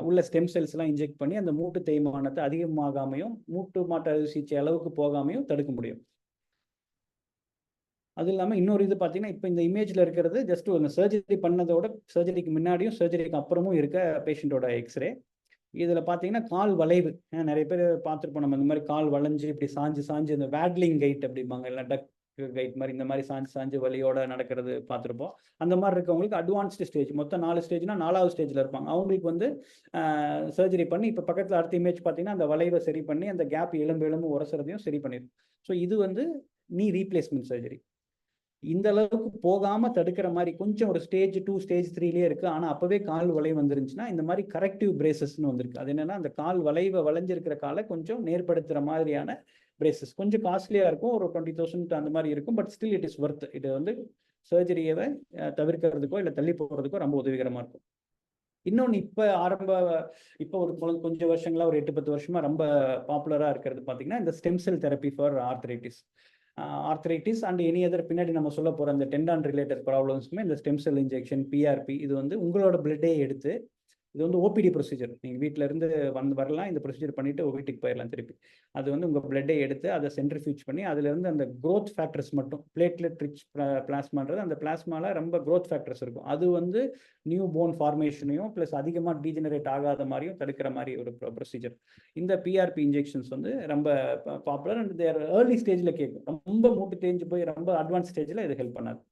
உள்ள ஸ்டெம் செல்ஸ்லாம் இன்ஜெக்ட் பண்ணி அந்த மூட்டு தேய்மானத்தை அதிகமாகாமையும் மூட்டு மாற்று அறுவை சிகிச்சை அளவுக்கு போகாமையும் தடுக்க முடியும். அது இல்லாமல் இன்னொரு இது பார்த்தீங்கன்னா இப்போ இந்த இமேஜில் இருக்கிறது ஜஸ்ட் ஒரு சர்ஜரி பண்ணதோட சர்ஜரிக்கு முன்னாடியும் சர்ஜரிக்கு அப்புறமும் இருக்க பேஷண்ட்டோட எக்ஸ்ரே. இதில் பார்த்தீங்கன்னா கால் வளைவு, நிறைய பேர் பார்த்துருப்போம் நம்ம, இந்த மாதிரி கால் வளைஞ்சு இப்படி சாஞ்சு இந்த வேட்லிங் கைட் அப்படிம்பாங்க, இல்லை டக் கைட் மாதிரி இந்த மாதிரி சாஞ்சு வலியோட நடக்கிறது பார்த்துருப்போம். அந்த மாதிரி இருக்கவங்களுக்கு அட்வான்ஸ்டு ஸ்டேஜ், மொத்தம் 4 ஸ்டேஜ்னா 4வது ஸ்டேஜில் இருப்பாங்க. அவங்களுக்கு வந்து சர்ஜரி பண்ணி இப்போ பக்கத்தில் அடுத்த இமேஜ் பார்த்தீங்கன்னா அந்த வளைவை சரி பண்ணி அந்த கேப் எலும்பு உரசுறதையும் சரி பண்ணிடும். ஸோ இது வந்து knee replacement surgery. இந்த அளவுக்கு போகாம தடுக்கிற மாதிரி கொஞ்சம் ஒரு ஸ்டேஜ் 2 ஸ்டேஜ் 3லயே இருக்கு, ஆனா அப்பவே கால் வளைவு வந்துருந்துச்சுன்னா இந்த மாதிரி கரெக்டிவ் பிரேசஸ்ன்னு வந்திருக்கு. அது என்னன்னா அந்த கால் வளைஞ்சிருக்கிற காலை கொஞ்சம் நேர்படுத்துற மாதிரியான பிரேசஸ். கொஞ்சம் காஸ்ட்லியா இருக்கும், ஒரு 20,000 அந்த மாதிரி இருக்கும், but still it is worth. இது வந்து சர்ஜரியை தவிர்க்கிறதுக்கோ இல்லை தள்ளி போகிறதுக்கோ ரொம்ப உதவிகரமா இருக்கும். இன்னொன்று இப்போ ஒரு கொஞ்சம் வருஷங்களா ஒரு 8-10 வருஷமா ரொம்ப பாப்புலரா இருக்கிறது பார்த்தீங்கன்னா இந்த stem cell therapy for arthritis and any other பின்னாடி நம்ம சொல்ல போகிற அந்த டெண்டான் ரிலேட்டட் ப்ராப்ளம்ஸ்க்குமே இந்த ஸ்டெம் செல் இன்ஜெக்ஷன் பிஆர்பி இது வந்து உங்களோட பிளட்டே எடுத்து, இது வந்து ஓபிடி ப்ரொசீஜர். நீங்கள் வீட்டில இருந்து வரலாம், இந்த ப்ரொசீஜர் பண்ணிட்டு வீட்டுக்கு போயிடலாம் திருப்பி. அது வந்து உங்கள் பிளட்டை எடுத்து அதை சென்ட்ரிஃபியூஜ் பண்ணி அதுலேருந்து அந்த க்ரோத் ஃபேக்டர்ஸ் மட்டும், பிளேட்லெட் ரிச் பிளாஸ்மான்றது அந்த பிளாஸ்மால ரொம்ப க்ரோத் ஃபேக்டர்ஸ் இருக்கும், அது வந்து நியூ போன் ஃபார்மேஷனையும் ப்ளஸ் அதிகமாக டீஜெனரேட் ஆகாத மாதிரியும் தடுக்கிற மாதிரி ஒரு ப்ரொசீஜர். இந்த பிஆர்பி இன்ஜெக்ஷன்ஸ் வந்து ரொம்ப பாப்புலர் அண்ட் தேர் ஏர்லி ஸ்டேஜில் கேட்கும். ரொம்ப மூட்டு தேஞ்சு போய் ரொம்ப அட்வான்ஸ் ஸ்டேஜில் இது ஹெல்ப் பண்ணாது.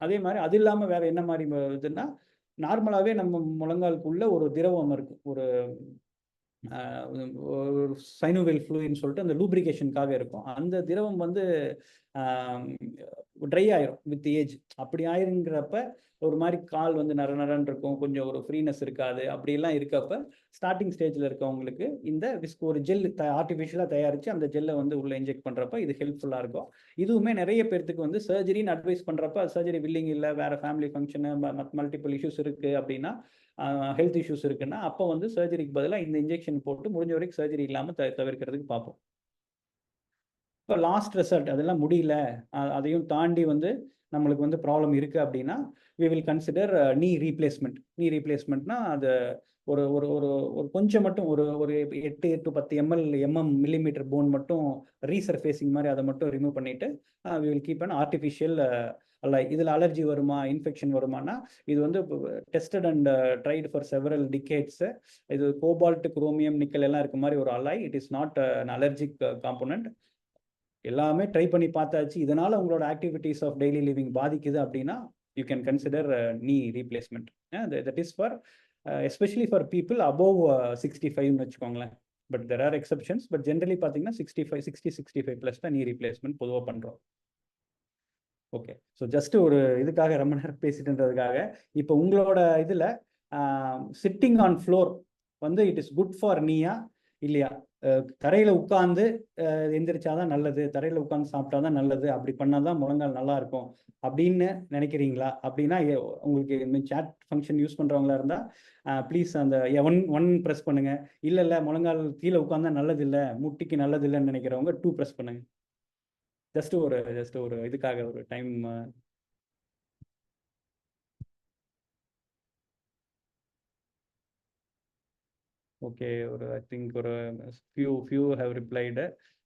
அதே மாதிரி அது இல்லாமல் வேற என்ன மாதிரி இதுன்னா, நார்மலாகவே நம்ம முழங்காலுக்குள்ள ஒரு திரவம் இருக்கு, ஒரு சைனோவியல் ஃப்ளூயின்னு சொல்லிட்டு அந்த லூப்ரிகேஷனுக்காக இருக்கும். அந்த திரவம் வந்து ட்ரை ஆயிரும் வித் ஏஜ். அப்படி ஆயிருங்கிறப்ப ஒரு மாதிரி கால் வந்து நரன்னு இருக்கும், கொஞ்சம் ஒரு ஃப்ரீனஸ் இருக்காது. அப்படிலாம் இருக்கப்ப ஸ்டார்டிங் ஸ்டேஜில் இருக்கவங்களுக்கு இந்த ஒரு ஜெல் ஆர்டிஃபிஷியலாக தயாரித்து அந்த ஜெல்லை வந்து உள்ளே இன்ஜெக்ட் பண்ணுறப்ப இது ஹெல்ப்ஃபுல்லாக இருக்கும். இதுவுமே நிறைய பேர்த்துக்கு வந்து சர்ஜரின்னு அட்வைஸ் பண்ணுறப்ப சர்ஜரி வில்லிங் இல்லை, வேறு ஃபேமிலி ஃபங்க்ஷனு மல்டிபிள் இஷ்யூஸ் இருக்குது அப்படின்னா, ஹெல்த் இஷ்யூஸ் இருக்குன்னா அப்போ வந்து சர்ஜரிக்கு பதிலாக இந்த இன்ஜெக்ஷன் போட்டு முடிஞ்ச வரைக்கும் சர்ஜரி இல்லாமல் தவிர்க்கிறதுக்கு பார்ப்போம். இப்போ லாஸ்ட் ரிசல்ட் அதெல்லாம் முடியல, அதையும் தாண்டி வந்து நம்மளுக்கு வந்து ப்ராப்ளம் இருக்குது அப்படின்னா we will consider knee replacement. knee replacementனா அது ஒரு ஒரு ஒரு ஒரு கொஞ்சம் மட்டும் ஒரு 8 to 10 millimeter போன் மட்டும் ரீசர்ஃபேசிங் மாதிரி அதை மட்டும் ரிமூவ் பண்ணிட்டு we will keep an artificial alloy. இதில் அலர்ஜி வருமா, இன்ஃபெக்ஷன் வருமானா, இது வந்து tested and tried for several decades. இது கோபால்ட், குரோமியம், நிக்கல் எல்லாம் இருக்க மாதிரி ஒரு alloy. It is not an allergic component. எல்லாமே ட்ரை பண்ணி பார்த்தாச்சு, இதனால உங்களோட ஆக்டிவிட்டீஸ் ஆஃப் டெய்லி லிவிங் பாதிக்குது அப்படின்னா you can consider knee replacement. That is for especially for people above 65 ன்னு வச்சுக்கோங்களேன். But there are exceptions, but generally பார்த்தீங்கன்னா 65 plus தான் knee replacement பொதுவாக பண்ணுறோம். ஓகே, ஸோ ஜஸ்ட் ஒரு இதுக்காக ரொம்ப நேரம் பேசிட்டுன்றதுக்காக இப்போ உங்களோட இதில் சிட்டிங் ஆன் ஃப்ளோர் வந்து இட் இஸ் குட் ஃபார் நீயா இல்லையா? தரையில் உட்காந்து எந்திரிச்சாதான் நல்லது, தரையில் உட்காந்து சாப்பிட்டாதான் நல்லது, அப்படி பண்ணாதான் முழங்கால் நல்லா இருக்கும் அப்படின்னு நினைக்கிறீங்களா? அப்படின்னா உங்களுக்கு சாட் ஃபங்க்ஷன் யூஸ் பண்ணுறவங்களா இருந்தால் ப்ளீஸ் அந்த ஒன் ப்ரெஸ் பண்ணுங்க. இல்லை முழங்கால் கீழே உட்காந்தா நல்லது இல்லை, முட்டிக்கு நல்லது இல்லைன்னு நினைக்கிறவங்க 2 ப்ரெஸ் பண்ணுங்க. ஜஸ்ட் ஒரு இதுக்காக ஒரு டைம். ஓகே, I think ஒரு few have replied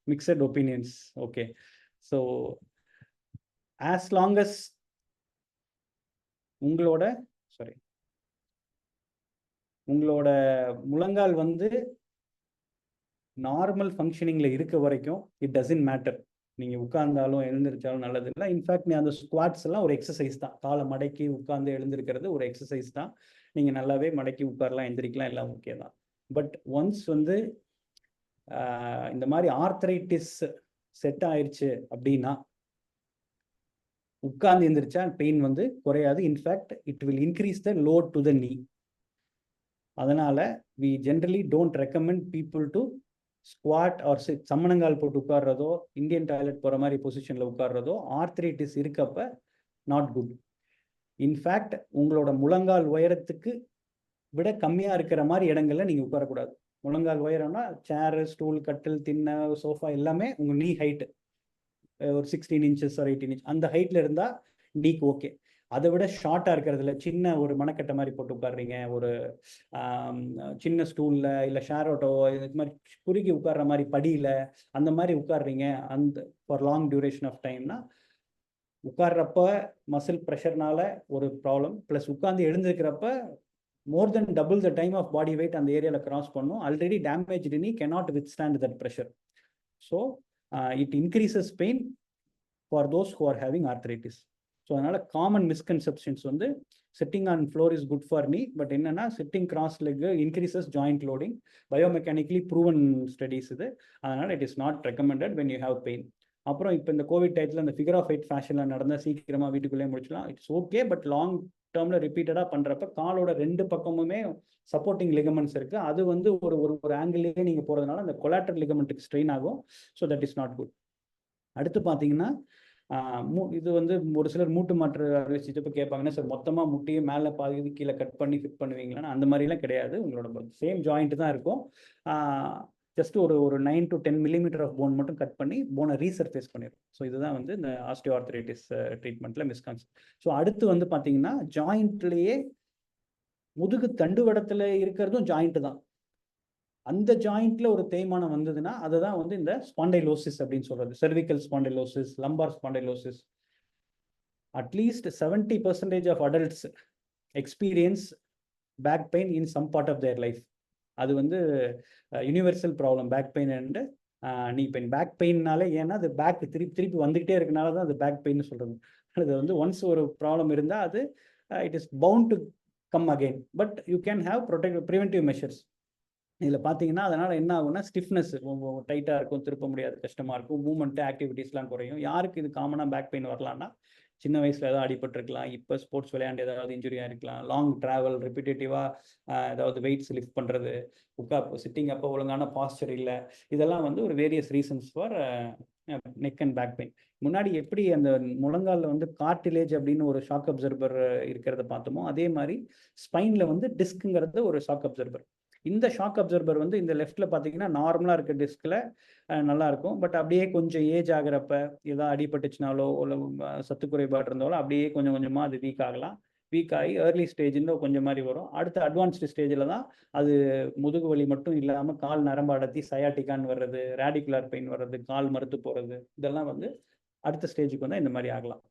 mixed opinions. Okay, so as long as உங்களோட முழங்கால் வந்து நார்மல் ஃபங்க்ஷனிங்ல இருக்க வரைக்கும் இட் டசன்ட் மேட்டர். நீங்க உட்கார்ந்தாலும் எழுந்திருச்சாலும் நல்லது இல்லை. இன்ஃபேக்ட் நீ அந்த ஸ்குவாட்ஸ் எல்லாம் ஒரு எக்ஸசைஸ் தான். காலை மடக்கி உட்கார்ந்து எழுந்திருக்கிறது ஒரு எக்ஸசைஸ் தான். நீங்க நல்லாவே மடக்கி உட்காரலாம், எந்திரிக்கலாம், எல்லாம் ஓகே தான். பட் ஒன்ஸ் வந்து இந்த மாதிரி ஆர்த்ரைட்டிஸ் செட் ஆயிடுச்சு அப்படின்னா உட்கார்ந்து எந்திரிச்சா பெயின் வந்து குறையாது. In fact it will increase the load to the knee. அதனால we generally don't recommend people to squat or சம்மணங்கால் போட்டு உட்கார்றதோ, இந்தியன் டாய்லெட் போகிற மாதிரி பொசிஷனில் உட்கார்றதோ ஆர்த்ரைட்டிஸ் இருக்கப்ப நாட் குட். இன்ஃபேக்ட் உங்களோட முழங்கால் உயரத்துக்கு விட கம்மியாக இருக்கிற மாதிரி இடங்கள்ல நீங்கள் உட்காரக்கூடாது. முழங்கால் உயரம்னா சேரு, ஸ்டூல், கட்டில், திண்ணை, சோஃபா எல்லாமே உங்கள் நீ ஹைட்டு ஒரு 16 inches or 18 inches அந்த ஹைட்டில் இருந்தால் நீக்கு ஓகே. அதை விட ஷார்ட்டாக இருக்கிறதுல சின்ன ஒரு மணக்கட்டை மாதிரி போட்டு உட்காடுறீங்க, ஒரு சின்ன ஸ்டூலில் இல்லை ஷேர் ஆட்டோ இது மாதிரி குறுகி உட்கார்ற மாதிரி படியில் அந்த மாதிரி உட்காடுறீங்க அந்த ஃபார் லாங் டியூரேஷன் ஆஃப் டைம்னா உட்கார்றப்ப மசில் ப்ரெஷர்னால ஒரு ப்ராப்ளம், ப்ளஸ் உட்காந்து எழுந்திருக்கிறப்ப more then double the time of body weight அந்த ஏரியாவில் கிராஸ் பண்ணும். Already damaged knee cannot withstand that pressure. So it increases pain for those who are having arthritis. So அதனால common misconceptions வந்து sitting on floor is good for knee, but என்னன்னா sitting cross leg increases joint loading, biomechanically proven studies இது. அதனால it is not recommended when you have pain. அப்புறம் இப்போ இந்த Covid டயத்தில் அந்த ஃபிகர் ஆஃப் 8 ஃபேஷனில் நடந்தால் சீக்கிரமாக வீட்டுக்குள்ளே முடிச்சலாம், இட்ஸ் ஓகே. பட் லாங் டேர்மில் ரிப்பீட்டடாக பண்ணுறப்ப காலோட 2 பக்கமுமே சப்போர்ட்டிங் லிகமெண்ட்ஸ் இருக்குது, அது வந்து ஒரு ஆங்கிள்லேயே நீங்கள் போகிறதுனால அந்த கொலாட்ரல் லிகமெண்ட்டுக்கு ஸ்ட்ரெயின் ஆகும். So that is not good. அடுத்து பார்த்தீங்கன்னா இது வந்து ஒரு சிலர் மூட்டு மாற்று அறுவை சிகிச்சை கேட்பாங்கன்னா, சார் மொத்தமாக முட்டியை மேலே பாதி கீழே கட் பண்ணி ஃபிட் பண்ணுவீங்களான்னு. அந்த மாதிரிலாம் கிடையாது. உங்களோட சேம் ஜாயிண்ட் தான் இருக்கும். ஜஸ்ட் ஒரு 9 to 10 millimeter ஆஃப் போன் மட்டும் கட் பண்ணி போனை ரீசர்ஃபேஸ் பண்ணிடும். ஸோ இதுதான் வந்து இந்த ஆஸ்டியோஆர்த்ரைட்டிஸ் ட்ரீட்மெண்ட்டில் மிஸ்கான்செப்ட். ஸோ அடுத்து வந்து பார்த்தீங்கன்னா ஜாயிண்ட்லேயே முதுகு தண்டுவடத்தில் இருக்கிறதும் ஜாயிண்ட் தான். அந்த ஜாயிண்ட்ல ஒரு தேய்மானம் வந்ததுன்னா அதை தான் வந்து இந்த ஸ்பாண்டைலோசிஸ் அப்படின்னு சொல்றது. Cervical spondylosis, lumbar spondylosis. At least 70% of adults experience back pain in some part of their life. அது வந்து universal problem back pain. And நீ இப்போ பேக் பெயின்னாலே ஏன்னா அது பேக் திருப்பி வந்துகிட்டே இருக்கனால தான் அது பேக் பெயின் சொல்றது. அது வந்து ஒன்ஸ் ஒரு ப்ராப்ளம் இருந்தால் அது it is bound to come again. But you can have preventive measures. இதில் பார்த்தீங்கன்னா அதனால் என்ன ஆகும்னா ஸ்டிஃப்னஸ் டைட்டாக இருக்கும், திருப்ப முடியாது, கஷ்டமாக இருக்கும், மூவ்மெண்ட்டு ஆக்டிவிட்டீஸ்லாம் குறையும். யாருக்கு இது காமனாக பேக் பெயின் வரலான்னா, சின்ன வயசில் ஏதாவது அடிபட்டிருக்கலாம், இப்போ ஸ்போர்ட்ஸ் விளையாண்டு ஏதாவது இன்ஜுரியாக இருக்கலாம், லாங் ட்ராவல் ரிப்பீட்டேட்டிவாக ஏதாவது வெயிட்ஸ் லிஃப்ட் பண்ணுறது, சிட்டிங் அப்போ ஒழுங்கான பாஸ்டர் இல்லை, இதெல்லாம் வந்து ஒரு various reasons for neck and back pain. முன்னாடி எப்படி அந்த முழங்காலில் வந்து கார்டிலேஜ் அப்படின்னு ஒரு ஷாக் அப்சர்வர் இருக்கிறத பார்த்தோமோ, அதே மாதிரி ஸ்பைனில் வந்து டிஸ்க்குங்கிறது ஒரு ஷாக் அப்சர்வர். இந்த ஷாக் அப்சர்வர் வந்து இந்த லெஃப்ட்ல பார்த்தீங்கன்னா நார்மலாக இருக்க டிஸ்கில் நல்லா இருக்கும். பட் அப்படியே கொஞ்சம் ஏஜ் ஆகிறப்ப ஏதாவது அடிபட்டுச்சுனாலோ இல்லை சத்து குறைபாடு இருந்தாலோ அப்படியே கொஞ்சம் கொஞ்சமாக அது வீக் ஆகலாம். வீக் ஆகி ஏர்லி ஸ்டேஜ்னு கொஞ்சம் மாதிரி வரும். அடுத்த அட்வான்ஸ்டு ஸ்டேஜில் தான் அது முதுகு வலி மட்டும் இல்லாமல் கால் நரம்பு அடர்த்தி, சயாட்டிக்கான்னு வர்றது, ரேடிகுலர் பெயின் வர்றது, கால் மறுத்து போகிறது, இதெல்லாம் வந்து அடுத்த ஸ்டேஜுக்கு வந்தால் இந்த மாதிரி ஆகலாம்.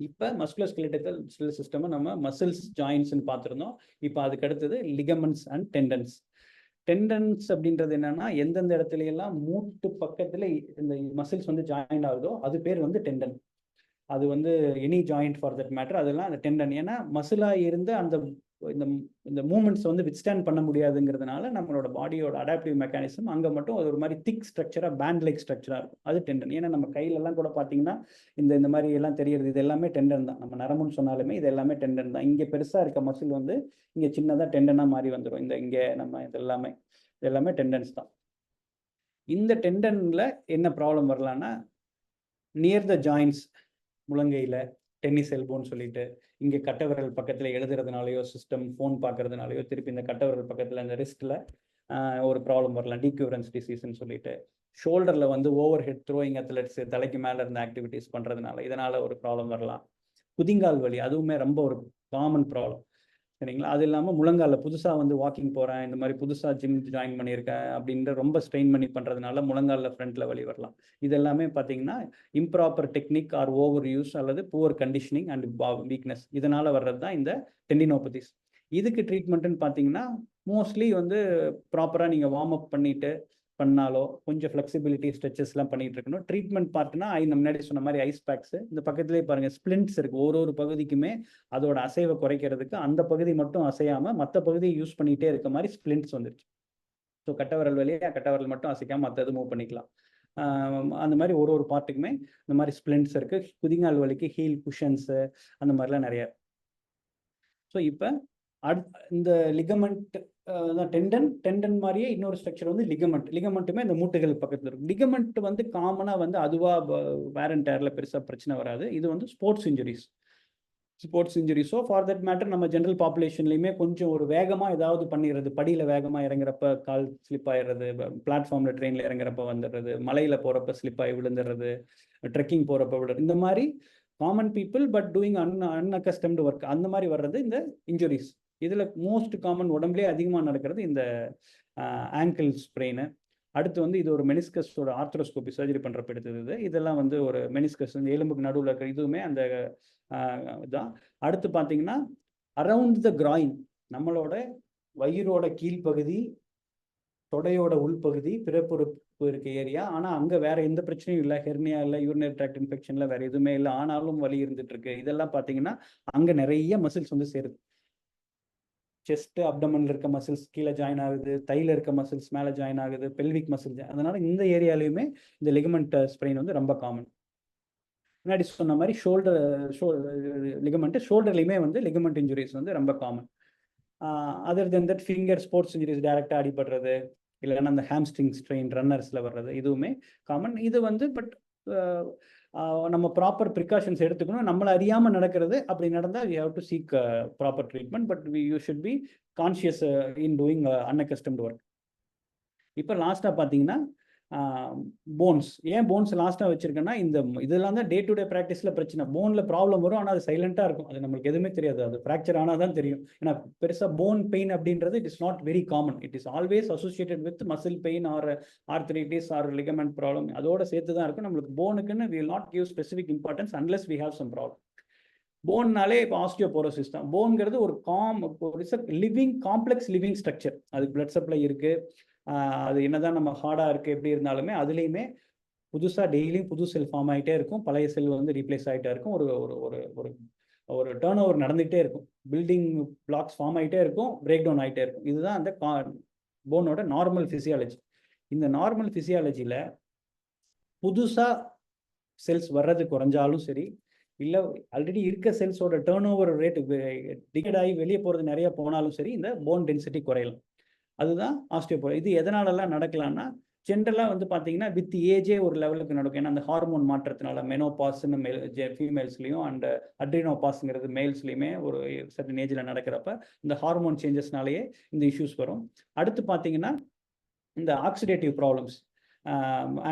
இப்போ மஸ்குலோஸ்கெலெட்டல் சிஸ்டம் நம்ம மசில்ஸ் ஜாயின்ட்ஸ்ன்னு பார்த்துருந்தோம். இப்போ அதுக்கு அடுத்தது லிகமெண்ட்ஸ் அண்ட் டெண்டன்ஸ். டெண்டன்ஸ் அப்படின்றது என்னன்னா எந்தெந்த இடத்துல எல்லாம் மூட்டு பக்கத்தில் இந்த மசில்ஸ் வந்து ஜாயிண்ட் ஆகுதோ அது பேர் வந்து டெண்டன். அது வந்து any joint for that matter, அதெல்லாம் அந்த டெண்டன். ஏன்னா மசிலாக இருந்து அந்த இந்த மூமெண்ட்ஸ் வந்து வித்ஸ்டாண்ட் பண்ண முடியாதுங்கிறதுனால நம்மளோட பாடியோட அடாப்டிவ் மெக்கானிசம் அங்கே மட்டும் அது ஒரு மாதிரி திக் ஸ்ட்ரக்சராக பேண்ட் லைக் ஸ்ட்ரக்சராக இருக்கும், அது டெண்டன். ஏன்னா நம்ம கையிலெல்லாம் கூட பார்த்தீங்கன்னா இந்த மாதிரி எல்லாம் தெரியுது, இது எல்லாமே டெண்டன் தான். நம்ம நரம்புன்னு சொன்னாலுமே இது எல்லாமே டெண்டன் தான். இங்கே பெருசாக இருக்க மசில் வந்து இங்கே சின்னதாக டெண்டனாக மாறி வந்துடும். இங்கே நம்ம இதெல்லாமே டெண்டன்ஸ் தான். இந்த டெண்டனில் என்ன ப்ராப்ளம் வரலான்னா நியர் த ஜாயின்ட்ஸ், முழங்கையில் டென்னிஸ் எல்போன்னு சொல்லிட்டு இங்கே கட்டவிரல் பக்கத்தில் எழுதுறதுனாலையோ சிஸ்டம் ஃபோன் பார்க்கறதுனாலையோ திருப்பி இந்த கட்டவிரல் பக்கத்தில் இந்த ரிஸ்ட்டில் ஒரு ப்ராப்ளம் வரலாம், டீக்யூரன்ஸ் டிசீஸ்ன்னு சொல்லிட்டு. ஷோல்டரில் வந்து ஓவர் ஹெட் த்ரோயிங் அத்லெட்ஸ் தலைக்கு மேலே இருந்த ஆக்டிவிட்டீஸ் பண்ணுறதுனால இதனால் ஒரு ப்ராப்ளம் வரலாம். குதிங்கால் வலி அதுவுமே ரொம்ப ஒரு காமன் ப்ராப்ளம், சரிங்களா. அது இல்லாமல் முழங்காலில் புதுசாக வந்து வாக்கிங் போகிறேன், இந்த மாதிரி புதுசாக ஜிம் ஜாயின் பண்ணியிருக்கேன் அப்படின்ற ரொம்ப ஸ்ட்ரெயின் பண்ணி பண்ணுறதுனால முழங்காலில் ஃப்ரண்ட்டில் வலி வரலாம். இதெல்லாமே பார்த்தீங்கன்னா improper technique are over use அல்லது புவர் கண்டிஷனிங் அண்ட் வீக்னஸ், இதனால் வர்றது தான் இந்த டெண்டினோபதிஸ். இதுக்கு ட்ரீட்மெண்ட்டுன்னு பார்த்தீங்கன்னா மோஸ்ட்லி வந்து ப்ராப்பராக நீங்கள் வார்ம் அப் பண்ணிவிட்டு பண்ணாலோ கொஞ்சம் ஃப்ளெக்சிபிலிட்டி ஸ்ட்ரெச்சஸ்லாம் பண்ணிட்டு இருக்கணும். ட்ரீட்மெண்ட் பார்ட்னா முன்னாடி சொன்ன மாதிரி ஐஸ் பேக்ஸ், இந்த பக்கத்துலேயே பாருங்கள் ஸ்பிளின்ட்ஸ் இருக்குது. ஒரு பகுதிக்குமே அதோட அசைவை குறைக்கிறதுக்கு அந்த பகுதி மட்டும் அசையாமல் மற்ற பகுதியை யூஸ் பண்ணிகிட்டே இருக்க மாதிரி ஸ்பிளின்ட்ஸ் வந்துருச்சு. ஸோ கட்டவிரல் வழியாக கட்டவிரல் மட்டும் அசைக்காமல் மற்றது மூவ் பண்ணிக்கலாம். அந்த மாதிரி ஒரு பார்ட்டுக்குமே இந்த மாதிரி ஸ்பிளின்ட்ஸ் இருக்குது. குதிங்கால் வலிக்கு ஹீல் குஷன்ஸு அந்த மாதிரிலாம் நிறைய. ஸோ இப்போ இந்த லிகமெண்ட் தான் டெண்டன் மாதிரியே இன்னொரு ஸ்ட்ரக்சர் வந்து லிகமெண்ட்டுமே இந்த மூட்டுகள் பக்கத்தில் இருக்கும். லிகமெண்ட் வந்து காமனாக வந்து அதுவாக வேர் அண்ட் டேரில் பெருசாக பிரச்சனை வராது. இது வந்து ஸ்போர்ட்ஸ் இன்ஜுரிஸோ ஃபார் தட் மேட்டர் நம்ம ஜென்ரல் பாப்புலேஷன்லையுமே கொஞ்சம் ஒரு வேகமாக ஏதாவது பண்ணிடுறது, படியில் வேகமாக இறங்குறப்ப கால் ஸ்லிப் ஆகிடுறது, பிளாட்ஃபார்மில் ட்ரெயினில் இறங்குறப்ப வந்துடுறது, மலையில் போகிறப்ப ஸ்லிப் ஆகி விழுந்துடுறது, ட்ரெக்கிங் போகிறப்ப விழுறது, இந்த மாதிரி common people but doing unaccustomed work அந்த மாதிரி வர்றது இந்த இன்ஜுரிஸ். இதில் மோஸ்ட் காமன் உடம்புலேயே அதிகமாக நடக்கிறது இந்த ஆங்கிள் ஸ்ப்ரெயின். அடுத்து வந்து இது ஒரு மெனிஸ்கஸோட ஆர்த்ரோஸ்கோபி சர்ஜரி பண்ணுறப்ப எடுத்தது. இதெல்லாம் வந்து ஒரு மெனிஸ்கஸ் இந்த எலும்புக்கு நடுவில் இருக்கிற இதுவுமே அந்த தான். அடுத்து பார்த்தீங்கன்னா அரவுண்ட் த கிராயின், நம்மளோட வயிறோட கீழ்ப்பகுதி, தொடையோட உள்பகுதி, இருக்க ஏரியா. ஆனால் அங்கே வேற எந்த பிரச்சனையும் இல்லை, ஹெர்னியா இல்லை, யூரினரி ட்ராக்ட் இன்ஃபெக்ஷன்ல வேற எதுவுமே இல்லை, ஆனாலும் வலி இருந்துட்டு இருக்கு. இதெல்லாம் பார்த்தீங்கன்னா அங்கே நிறைய மசில்ஸ் வந்து சேருது. செஸ்ட் அப்டமன்ல இருக்க மசில்ஸ் கீழே ஜாயின் ஆகுது, தைல இருக்க மசில்ஸ் மேலே ஜாயின் ஆகுது, பெல்விக் மசில்ஸ். அதனால இந்த ஏரியாலையுமே இந்த லிகமெண்ட் ஸ்ப்ரெயின் வந்து ரொம்ப காமன். முன்னாடி சொன்ன மாதிரி ஷோல்டர்லையுமே வந்து லிகமெண்ட் இன்ஜுரிஸ் வந்து ரொம்ப common. Other then that finger sports injuries, டைரக்டாக அடிபடுறது, இல்லைன்னா அந்த ஹாம்ஸ்ட்ரிங் ஸ்ட்ரெயின் ரன்னர்ஸில் வர்றது, இதுவுமே காமன். இது வந்து பட் நம்ம ப்ராப்பர் ப்ரிகாஷன்ஸ் எடுத்துக்கணும். நம்மளை அறியாமல் நடக்கிறது. அப்படி நடந்தால் you have to seek proper treatment, but you should be conscious in doing unaccustomed work. இப்போ லாஸ்ட்டாக பார்த்தீங்கன்னா போன்ஸ். ஏன் போன்ஸ் லாஸ்ட்டாக வச்சிருக்கேன்னா, இதெல்லாம் தான் டே டு டே ப்ராக்டிஸில் பிரச்சனை. போனில் ப்ராப்ளம் வரும், ஆனால் அது சைலண்ட்டாக இருக்கும், அது நம்மளுக்கு எதுவுமே தெரியாது. அது ஃப்ராக்சர் ஆனால் தான் தெரியும். ஏன்னா பெருசாக போன் பெயின் அப்படின்றது it is not very common. It is always associated with muscle pain or arthritis or ligament problem. அதோட சேர்த்து தான் இருக்கும். நம்மளுக்கு போனுக்குன்னு we will not give specific importance unless we have some problem. போன்னாலே இப்போ ஆஸ்டியோபோரோசிஸ் தான். போன்கிறது ஒரு லிவிங் காம்ப்ளெக்ஸ் லிவிங் ஸ்ட்ரக்சர். அதுக்கு பிளட் சப்ளை இருக்குது. அது என்னதான் நம்ம ஹார்டாக இருக்குது எப்படி இருந்தாலுமே அதுலேயுமே புதுசாக டெய்லியும் புது செல் ஃபார்ம் ஆகிட்டே இருக்கும், பழைய செல் வந்து ரீப்ளேஸ் ஆகிட்டே இருக்கும். ஒரு ஒரு ஒரு ஒரு டேர்ன் ஓவர் நடந்துகிட்டே இருக்கும், பில்டிங் பிளாக்ஸ் ஃபார்ம் ஆகிட்டே இருக்கும், பிரேக் டவுன் ஆகிட்டே இருக்கும். இதுதான் அந்த போனோட நார்மல் ஃபிசியாலஜி. இந்த நார்மல் ஃபிசியாலஜியில் புதுசாக செல்ஸ் வர்றது குறைஞ்சாலும் சரி, இல்லை ஆல்ரெடி இருக்க செல்ஸோட டேர்ன் ஓவர் ரேட்டு டிகேட் ஆகி வெளியே போகிறது நிறைய போனாலும் சரி, இந்த போன் டென்சிட்டி குறையலாம். அதுதான் ஆஸ்டியோபோரோ. இது எதனாலலாம் நடக்கலாம்னா, ஜென்ரலாக வந்து பார்த்தீங்கன்னா வித் ஏஜே ஒரு லெவலுக்கு நடக்கும். ஏன்னா அந்த ஹார்மோன் மாற்றத்தினால மெனோபாஸ்ன்னு ஃபீமேல்ஸ்லையும் அண்ட் அட்ரினோபாஸ்ங்கிறது மேல்ஸ்லையுமே ஒரு சர்டன் ஏஜில் நடக்கிறப்ப இந்த ஹார்மோன் சேஞ்சஸ்னாலேயே இந்த இஷ்யூஸ் வரும். அடுத்து பார்த்தீங்கன்னா இந்த oxidative problems,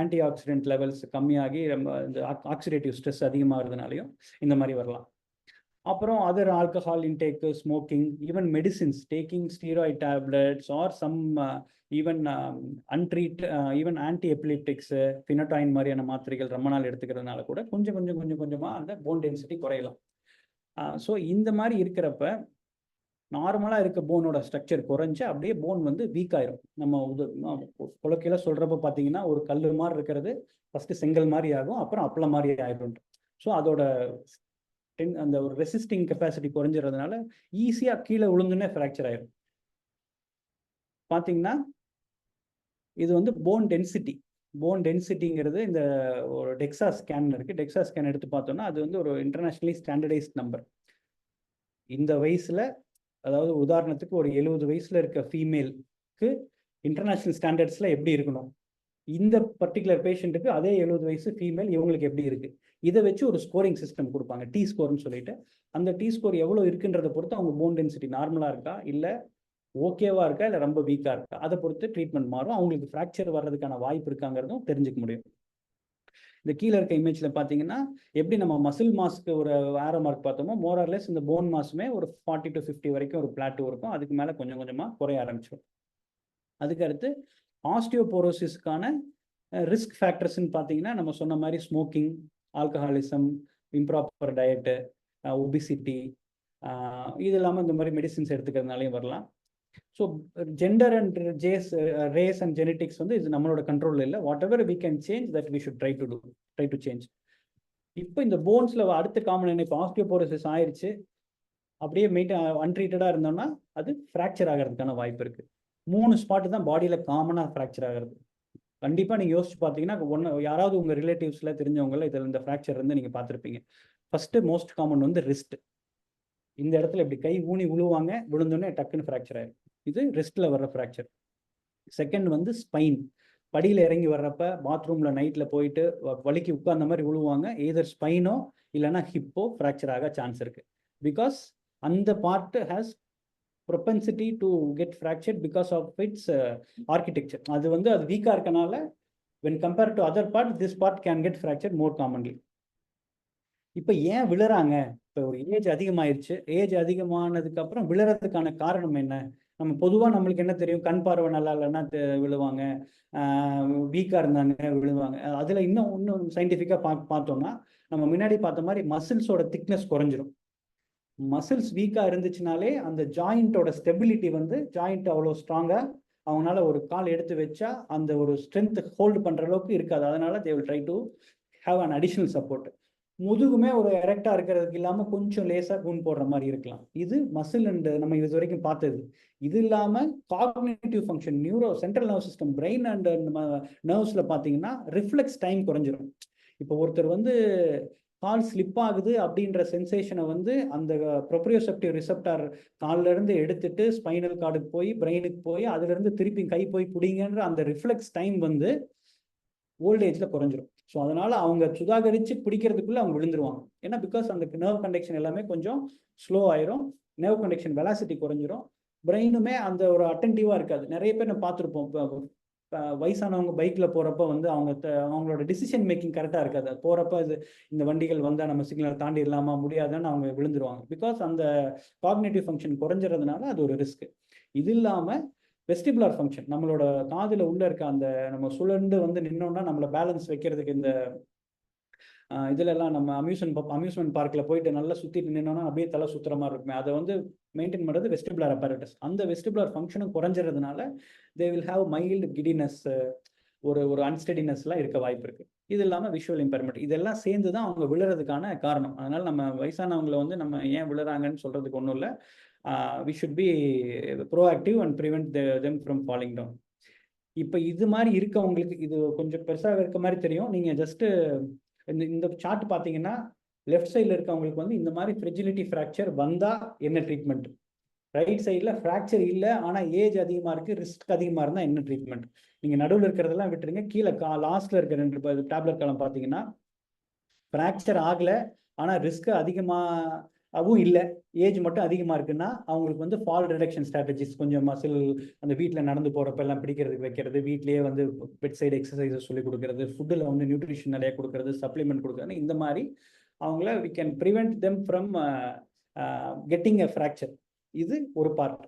antioxidant levels கம்மியாகி இந்த ஆக்சிடேட்டிவ் ஸ்ட்ரெஸ் அதிகமாகிறதுனாலையும் இந்த மாதிரி வரலாம். அப்புறம் other alcohol intake, smoking, even medicines, taking steroid tablets or some even even antiepileptics, phenytoin மாதிரியான மாத்திரைகள் ரொம்ப நாள் எடுத்துக்கிறதுனால கூட கொஞ்சமாக அந்த போன் டென்சிட்டி குறையலாம். ஸோ இந்த மாதிரி இருக்கிறப்ப நார்மலாக இருக்க போனோட ஸ்ட்ரக்சர் குறைஞ்சி அப்படியே போன் வந்து வீக் ஆயிரும். நம்ம குலக்கையில் சொல்கிறப்ப பார்த்தீங்கன்னா ஒரு கல் மாதிரி இருக்கிறது ஃபஸ்ட்டு செங்கல் மாதிரி ஆகும், அப்புறம் அப்பளம் மாதிரி ஆயிடும். ஸோ அதோட அந்த ஒரு ரெசிஸ்டிங் கெப்பாசிட்டி குறைஞ்சிறதுனால ஈஸியாக கீழே விழுந்துன்னே ஃப்ராக்சர் ஆயிடும். பார்த்தீங்கன்னா இது வந்து போன் டென்சிட்டிங்கிறது இந்த ஒரு டெக்ஸா ஸ்கேன் இருக்குது. டெக்ஸா ஸ்கேன் எடுத்து பார்த்தோம்னா அது வந்து ஒரு இன்டர்நேஷ்னலி ஸ்டாண்டர்டைஸ்ட் நம்பர். இந்த வயசில், அதாவது உதாரணத்துக்கு ஒரு 70 வயசில் இருக்க ஃபீமேலுக்கு இன்டர்நேஷ்னல் ஸ்டாண்டர்ட்ஸில் எப்படி இருக்கணும், இந்த பர்டிகுலர் பேஷண்ட்டுக்கு அதே 70 வயசு ஃபீமேல் இவங்களுக்கு எப்படி இருக்குது, இதை வச்சு ஒரு ஸ்கோரிங் சிஸ்டம் கொடுப்பாங்க, டி ஸ்கோர்னு சொல்லிட்டு. அந்த டி ஸ்கோர் எவ்வளோ இருக்குன்றதை பொறுத்து அவங்க போன் டென்சிட்டி நார்மலாக இருக்கா, இல்லை ஓகேவா இருக்கா, இல்லை ரொம்ப வீக்காக இருக்கா, அதை பொறுத்து ட்ரீட்மெண்ட் மாறும். அவங்களுக்கு ஃப்ராக்சர் வர்றதுக்கான வாய்ப்பு இருக்காங்கிறதும் தெரிஞ்சுக்க முடியும். இந்த கீழே இருக்க இமேஜில் பார்த்தீங்கன்னா எப்படி நம்ம மசில் மாஸ்க்கு ஒரு ஆரோ மார்க் பார்த்தோமோ, மோரார்லெஸ் இந்த போன் மாஸுமே ஒரு 40 to 50 வரைக்கும் ஒரு பிளாட்டோ இருக்கும். அதுக்கு மேலே கொஞ்சம் கொஞ்சமாக குறைய ஆரம்பிச்சிடும். அதுக்கு அடுத்து ஆஸ்டியோபோரோசிஸ்க்கான ரிஸ்க் ஃபேக்டர்ஸ்ன்னு பார்த்தீங்கன்னா நம்ம சொன்ன மாதிரி smoking, alcoholism, improper diet, obesity, இது இல்லாமல் இந்த மாதிரி மெடிசின்ஸ் எடுத்துக்கிறதுனாலையும் வரலாம். So gender and race and genetics வந்து இது நம்மளோட கண்ட்ரோலில் இல்லை. Whatever we can change that we should try to change. இப்போ இந்த போன்ஸில் அடுத்த காமன் என்ன, இப்போ ஆஸ்டியோபோரோசிஸ் ஆயிடுச்சு, அப்படியே அன்ட்ரீட்டடாக இருந்தோம்னா அது ஃப்ராக்சர் ஆகிறதுக்கான வாய்ப்பு இருக்குது. 3 ஸ்பாட்டு தான் பாடியில் காமனாக ஃப்ராக்சர் ஆகிறது. கண்டிப்பாக நீங்கள் யோசிச்சு பார்த்தீங்கன்னா யாராவது உங்கள் ரிலேட்டிவ்ஸில் தெரிஞ்சவங்கள இதில் இந்த ஃப்ராக்சர் இருந்து நீங்கள் பார்த்துருப்பீங்க. ஃபஸ்ட்டு மோஸ்ட் காமன் வந்து ரிஸ்ட். இந்த இடத்துல இப்படி கை ஊனி விழுவாங்க, விழுந்தோடனே டக்குன்னு ஃப்ராக்சர் ஆயிடும். இது ரிஸ்ட்டில் வர்ற ஃப்ராக்சர். செகண்ட் வந்து ஸ்பைன். படியில் இறங்கி வர்றப்ப பாத்ரூமில் நைட்டில் போயிட்டு வலிக்கு உட்கார்ந்த மாதிரி விழுவாங்க, எதர் ஸ்பைனோ இல்லைன்னா ஹிப்போ ஃப்ராக்சர் ஆக சான்ஸ் இருக்குது. பிகாஸ் அந்த part has propensity to get fractured because of its architecture. அது வந்து அது வீக்காக இருக்கனால when compared to other part, this part can get fractured more commonly. இப்போ ஏன் விழுறாங்க? இப்போ ஒரு ஏஜ் அதிகமாயிருச்சு, ஏஜ் அதிகமானதுக்கு அப்புறம் விழுறதுக்கான காரணம் என்ன? நம்ம பொதுவாக நம்மளுக்கு என்ன தெரியும், கண் பார்வை நல்லா இல்லைன்னா விழுவாங்க, வீக்காக இருந்தாங்க விழுவாங்க. அதில் இன்னும் சயின்டிஃபிக்காக பார்த்தோம்னா நம்ம முன்னாடி பார்த்த மாதிரி மசில்ஸோட திக்னஸ் குறைஞ்சிரும். மசில்ஸ் வீக்காக இருந்துச்சுனாலே அந்த ஜாயிண்ட்டோட ஸ்டெபிலிட்டி வந்து ஜாயிண்ட் அவ்வளோ ஸ்ட்ராங்காக அவங்களால ஒரு கால் எடுத்து வச்சா அந்த ஒரு ஸ்ட்ரென்த் ஹோல்டு பண்ற அளவுக்கு இருக்காது. அதனால they will try to have an additional support. முதுகுமே ஒரு எரெக்டா இருக்கிறதுக்கு இல்லாம கொஞ்சம் லேசா கூன் போடுற மாதிரி இருக்கலாம். இது மசில் அண்ட் நம்ம இது வரைக்கும் பார்த்தது. இது இல்லாம cognitive function, neuro central nervous system, brain and நர்வ்ஸ்ல பாத்தீங்கன்னா ரிஃப்ளெக்ஸ் டைம் குறைஞ்சிரும். இப்போ ஒருத்தர் வந்து கால் ஸ்லிப் ஆகுது அப்படின்ற சென்சேஷனை வந்து அந்த ப்ரொப்ரியோசெப்டிவ் ரிசெப்டார் கால்ல இருந்து எடுத்துட்டு ஸ்பைனல் கார்டுக்கு போய் பிரெயினுக்கு போய் அதுல இருந்து திருப்பி கை போய் பிடிங்கன்ற அந்த ரிஃப்ளெக்ஸ் டைம் வந்து ஓல்டேஜ்ல குறைஞ்சிரும். ஸோ அதனால அவங்க சுதாகரிச்சு பிடிக்கிறதுக்குள்ள அவங்க விழுந்துருவாங்க. ஏன்னா பிகாஸ் அந்த நர்வ் கண்டக்ஷன் எல்லாமே கொஞ்சம் ஸ்லோ ஆயிரும், நர்வ் கண்டக்ஷன் வெலாசிட்டி குறைஞ்சிரும், பிரெயினுமே அந்த ஒரு அட்டென்டிவா இருக்காது. நிறைய பேர் நம்ம பார்த்துருப்போம், வயசானவங்க பைக்ல போறப்ப வந்து அவங்களோட டிசிஷன் மேக்கிங் கரெக்டா இருக்காது. போறப்ப இந்த வண்டிகள் வந்தா நம்ம சிக்னல் தாண்டிடலாமா முடியாதுன்னு அவங்க விழுந்துருவாங்க. பிகாஸ் அந்த காக்னிட்டிவ் ஃபங்க்ஷன் குறைஞ்சிறதுனால அது ஒரு ரிஸ்க். இது இல்லாம வெஸ்டிபுலர் ஃபங்க்ஷன், நம்மளோட காதுல உள்ள இருக்க அந்த நம்ம சுழண்டு வந்து நின்னோம்னா நம்மளை பேலன்ஸ் வைக்கிறதுக்கு இந்த இதுல எல்லாம் நம்ம அம்யூஸ்மெண்ட் பார்க்ல போயிட்டு நல்லா சுத்திட்டு நின்னோம்னா அப்படியே தலை சுத்துற மாதிரி இருக்குமே, அதை வந்து மெயின்டைன் பண்றது வெஸ்டிபுலர் அப்பரேட்டஸ். அந்த வெஸ்டிபுலர் ஃபங்க்ஷனும் குறைஞ்சிறதுனால they will have mild giddiness, ஒரு அன்ஸ்டெடினஸ்லாம் இருக்க வாய்ப்பு இருக்கு. இது இல்லாம விஷுவல் இம்பேர்மெண்ட், இதெல்லாம் சேர்ந்து தான் அவங்க விழுறதுக்கான காரணம். அதனால நம்ம வயசானவங்களை வந்து நம்ம ஏன் விழுறாங்கன்னு சொல்றதுக்கு ஒன்றும் இல்லை. we should be proactive and prevent them from falling down. இப்போ இது மாதிரி இருக்கவங்களுக்கு இது கொஞ்சம் பெருசாக இருக்க மாதிரி தெரியும். நீங்க ஜஸ்ட் இந்த சார்ட் பார்த்தீங்கன்னா லெஃப்ட் சைடில் இருக்கவங்களுக்கு வந்து இந்த மாதிரி ஃப்ரெஜிலிட்டி ஃப்ராக்சர் வந்தா என்ன ட்ரீட்மெண்ட், ரைட் சைடில் ஃப்ராக்சர் இல்லை ஆனால் ஏஜ் அதிகமாக இருக்குது, ரிஸ்க் அதிகமாக இருந்தால் என்ன ட்ரீட்மெண்ட். நீங்கள் நடுவில் இருக்கிறதெல்லாம் விட்டுருங்க. கீழே லாஸ்ட்டில் இருக்கிற 2 டேப்லெட் காலம் பார்த்தீங்கன்னா ஃப்ராக்சர் ஆகலை ஆனால் ரிஸ்க் அதிகமாகவும் இல்லை, ஏஜ் மட்டும் அதிகமாக இருக்குன்னா அவங்களுக்கு வந்து ஃபால் ரிடக்ஷன் ஸ்ட்ராட்டஜிஸ், கொஞ்சம் மசில் அந்த வீட்டில் நடந்து போகிறப்ப எல்லாம் பிடிக்கிறதுக்கு வைக்கிறது, வீட்லேயே வந்து பெட் சைடு எக்ஸசைசஸ் சொல்லி கொடுக்கறது, ஃபுட்டில் வந்து நியூட்ரிஷன் நிறைய கொடுக்கறது, சப்ளிமெண்ட் கொடுக்கறது, இந்த மாதிரி அவங்கள we can prevent them from getting a fracture. இது ஒரு பார்ட்.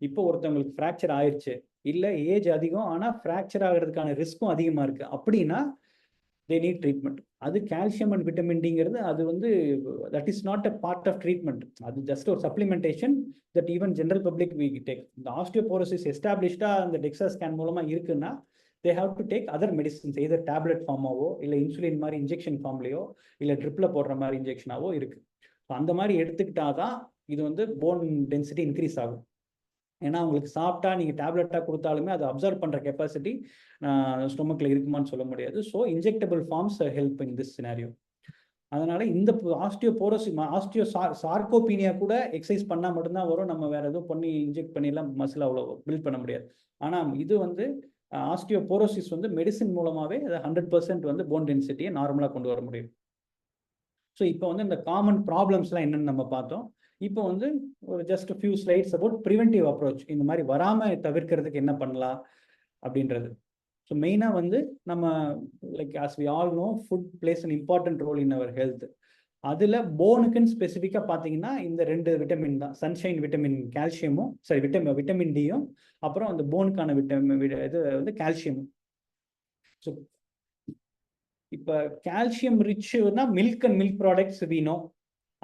இப்போ ஒருத்தவங்களுக்கு ஃப்ராக்சர் ஆயிடுச்சு, இல்லை ஏஜ் அதிகம் ஆனால் ஃப்ராக்சர் ஆகிறதுக்கான ரிஸ்க்கும் அதிகமாக இருக்குது அப்படின்னா they need treatment. அது கால்சியம் அண்ட் விட்டமின் டிங்கிறது அது வந்து that is not a part of treatment. அது ஜஸ்ட் ஒரு supplementation that even general public we take. இந்த ஆஸ்டியோபோரோசிஸ் எஸ்டாப்ளிஷ்டா அந்த டெக்ஸா ஸ்கேன் மூலமா இருக்குன்னா they have to take other medicines, either tablet ஃபார்மாவோ இல்லை இன்சுலின் மாதிரி இன்ஜெக்ஷன் ஃபார்ம்லையோ இல்லை ட்ரிப்ல போடுற மாதிரி இன்ஜெக்ஷனாவோ இருக்கு. அந்த மாதிரி எடுத்துக்கிட்டாதான் இது வந்து போன் டென்சிட்டி இன்க்ரீஸ் ஆகும். ஏன்னா அவங்களுக்கு சாப்பிட்டா நீங்கள் டேப்லெட்டாக கொடுத்தாலுமே அதை அப்சர்வ் பண்ணுற கெப்பாசிட்டி ஸ்டொமக்கில் இருக்குமான்னு சொல்ல முடியாது. So injectable forms help in this scenario. அதனால இந்த சார்கோபீனியா கூட எக்ஸசைஸ் பண்ணால் மட்டும்தான் வரும். நம்ம வேற எதுவும் பண்ணி இன்ஜெக்ட் பண்ணிலாம் மசில் அவ்வளோ பில்ட் பண்ண முடியாது. ஆனால் இது வந்து ஆஸ்டியோபோரோசிஸ் வந்து மெடிசின் மூலமாகவே அதை 100% வந்து போன் டென்சிட்டியை நார்மலாக கொண்டு வர முடியும். ஸோ இப்போ வந்து இந்த காமன் ப்ராப்ளம்ஸ்லாம் என்னென்னு நம்ம பார்த்தோம். இப்போ வந்து ஒரு just few slides about preventive approach, இந்த மாதிரி வராமல் தவிர்க்கிறதுக்கு என்ன பண்ணலாம் அப்படின்றது. ஸோ மெயினாக வந்து நம்ம like as we all know food plays an important role in our health. அதில் போனுக்குன்னு ஸ்பெசிஃபிக்காக பார்த்தீங்கன்னா இந்த 2 விட்டமின் தான், சன்ஷைன் விட்டமின் கால்சியமும் விட்டமின் டியும், அப்புறம் அந்த போனுக்கான இது வந்து கால்சியமும். ஸோ இப்போ கால்சியம் ரிச்னா மில்க் அண்ட் மில்க் ப்ராடக்ட்ஸ் வீணோ.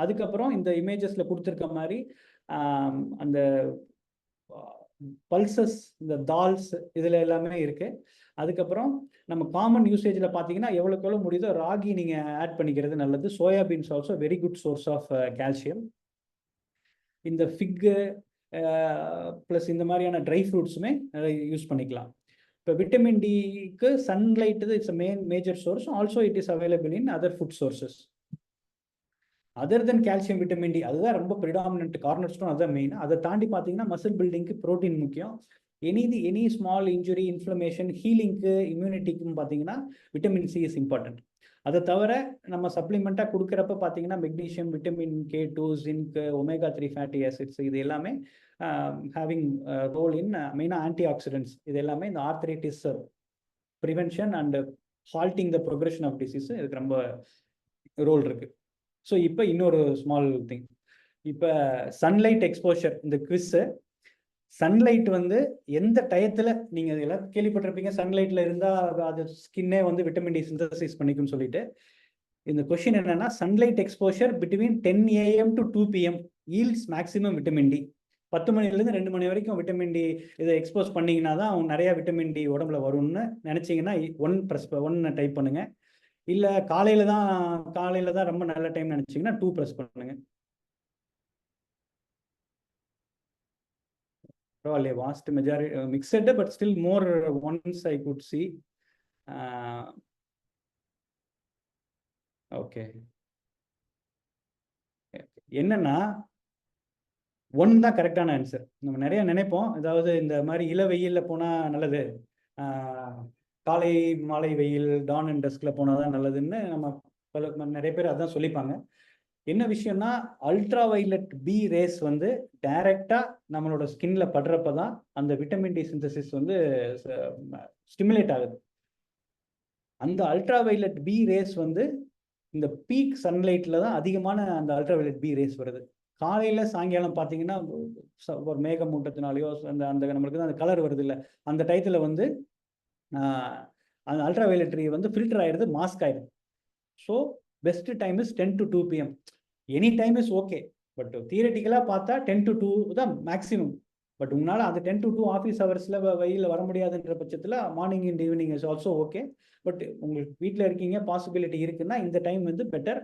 அதுக்கப்புறம் இந்த இமேஜஸ்ல கொடுத்துருக்க மாதிரி அந்த பல்சஸ், இந்த தால்ஸ், இதுல எல்லாமே இருக்கு. அதுக்கப்புறம் நம்ம காமன் யூசேஜ்ல பார்த்தீங்கன்னா எவ்வளோக்கு எவ்வளோ முடியுதோ ராகி நீங்க ஆட் பண்ணிக்கிறது நல்லது. Soybeans also very good source of calcium. இந்த ஃபிக்கு ப்ளஸ் இந்த மாதிரியான ட்ரை ஃப்ரூட்ஸுமே யூஸ் பண்ணிக்கலாம். இப்போ விட்டமின் டிக்கு sunlight it's major source. Also it is available in other food sources other then calcium, vitamin D. அதுதான் ரொம்ப ப்ரிடாமினன்ட் கார்னர் ஸ்டோன், அதுதான் மெயின். அதை தாண்டி பார்த்தீங்கன்னா மசில் பில்டிங்க்கு ப்ரோட்டீன் முக்கியம். எனி ஸ்மால் இன்ஜுரி, இன்ஃப்ளமேஷன், ஹீலிங்க்கு, இம்யூனிட்டிக்கும் பார்த்தீங்கன்னா விட்டமின் சி இஸ் இம்பார்ட்டன்ட். அதை தவிர நம்ம சப்ளிமெண்ட்டாக கொடுக்குறப்ப பார்த்தீங்கன்னா magnesium, vitamin K2, zinc, omega-3 fatty acids, இது எல்லாமே ஹேவிங் ரோல் இன் மெயினாக ஆன்டி ஆக்சிடென்ட்ஸ். இது எல்லாமே இந்த arthritis prevention and halting the progression of disease இதுக்கு ரொம்ப ரோல் இருக்கு. ஸோ இப்போ இன்னொரு ஸ்மால் திங், இப்போ சன்லைட் எக்ஸ்போஷர், இந்த குவிஸ்ஸு. சன்லைட் வந்து எந்த டயத்தில் நீங்கள் எல்லாம் கேள்விப்பட்டிருப்பீங்க, சன்லைட்டில் இருந்தால் அது ஸ்கின்னே வந்து விட்டமின் டி சிந்தசைஸ் பண்ணிக்கும்னு சொல்லிட்டு. இந்த கொஸ்டின் என்னன்னா, sunlight exposure between 10 AM to 2 PM yields maximum vitamin D. 10 மணிலேருந்து 2 மணி வரைக்கும் விட்டமின் டி இதை எக்ஸ்போஸ் பண்ணிங்கன்னா தான் அவங்க நிறையா விட்டமின் டி உடம்புல வரும்னு நினச்சிங்கன்னா 1 டைப் பண்ணுங்கள். இல்லை காலையில் தான் ரொம்ப நல்ல டைம் நினச்சிங்கன்னா 2 ப்ரெஸ் பண்ணுங்கள். பரவாயில்லையே, vast majority mixed, but still more ones I could see. Okay, என்னன்னா 1 தான் கரெக்டான ஆன்சர். நம்ம நிறைய நினைப்போம், அதாவது இந்த மாதிரி இள வெயிலில் போனால் நல்லது, காலை மாலை வெயில் டான் அண்ட் டஸ்கில் போனால் தான் நல்லதுன்னு நம்ம நிறைய பேர் அதான் சொல்லிப்பாங்க. என்ன விஷயம்னா, அல்ட்ரா வயலட் பி ரேஸ் வந்து டைரக்டாக நம்மளோட ஸ்கின்ல படுறப்ப தான் அந்த விட்டமின் டி சிந்தசிஸ் வந்து ஸ்டிமுலேட் ஆகுது. அந்த அல்ட்ரா வயலட் பி ரேஸ் வந்து இந்த பீக் சன்லைட்ல தான் அதிகமான அந்த அல்ட்ரா வயலட் பி ரேஸ் வருது. காலையில் சாயங்காலம் பார்த்தீங்கன்னா ஒரு மேகமூட்டத்தினாலேயோ அந்த நம்மளுக்கு தான் அந்த கலர் வருது இல்லை, அந்த டயத்தில் வந்து அந்த அல்ட்ரா வயலட் ரே வந்து ஃபில்டர் ஆகிடுது, மாஸ்க் ஆகிடுது. So best time is 10 to 2 PM. Any time is okay, but தியரட்டிக்கலாக பார்த்தா 10 to 2 தான் மேக்ஸிமம். பட் உங்களால் அந்த 10 to 2 ஆஃபீஸ் ஹவர்ஸில் வெயிலில் வர முடியாதுன்ற பட்சத்தில் morning and evening is also okay. But உங்களுக்கு வீட்டில் இருக்கீங்க, பாசிபிலிட்டி இருக்குன்னா இந்த டைம் வந்து better.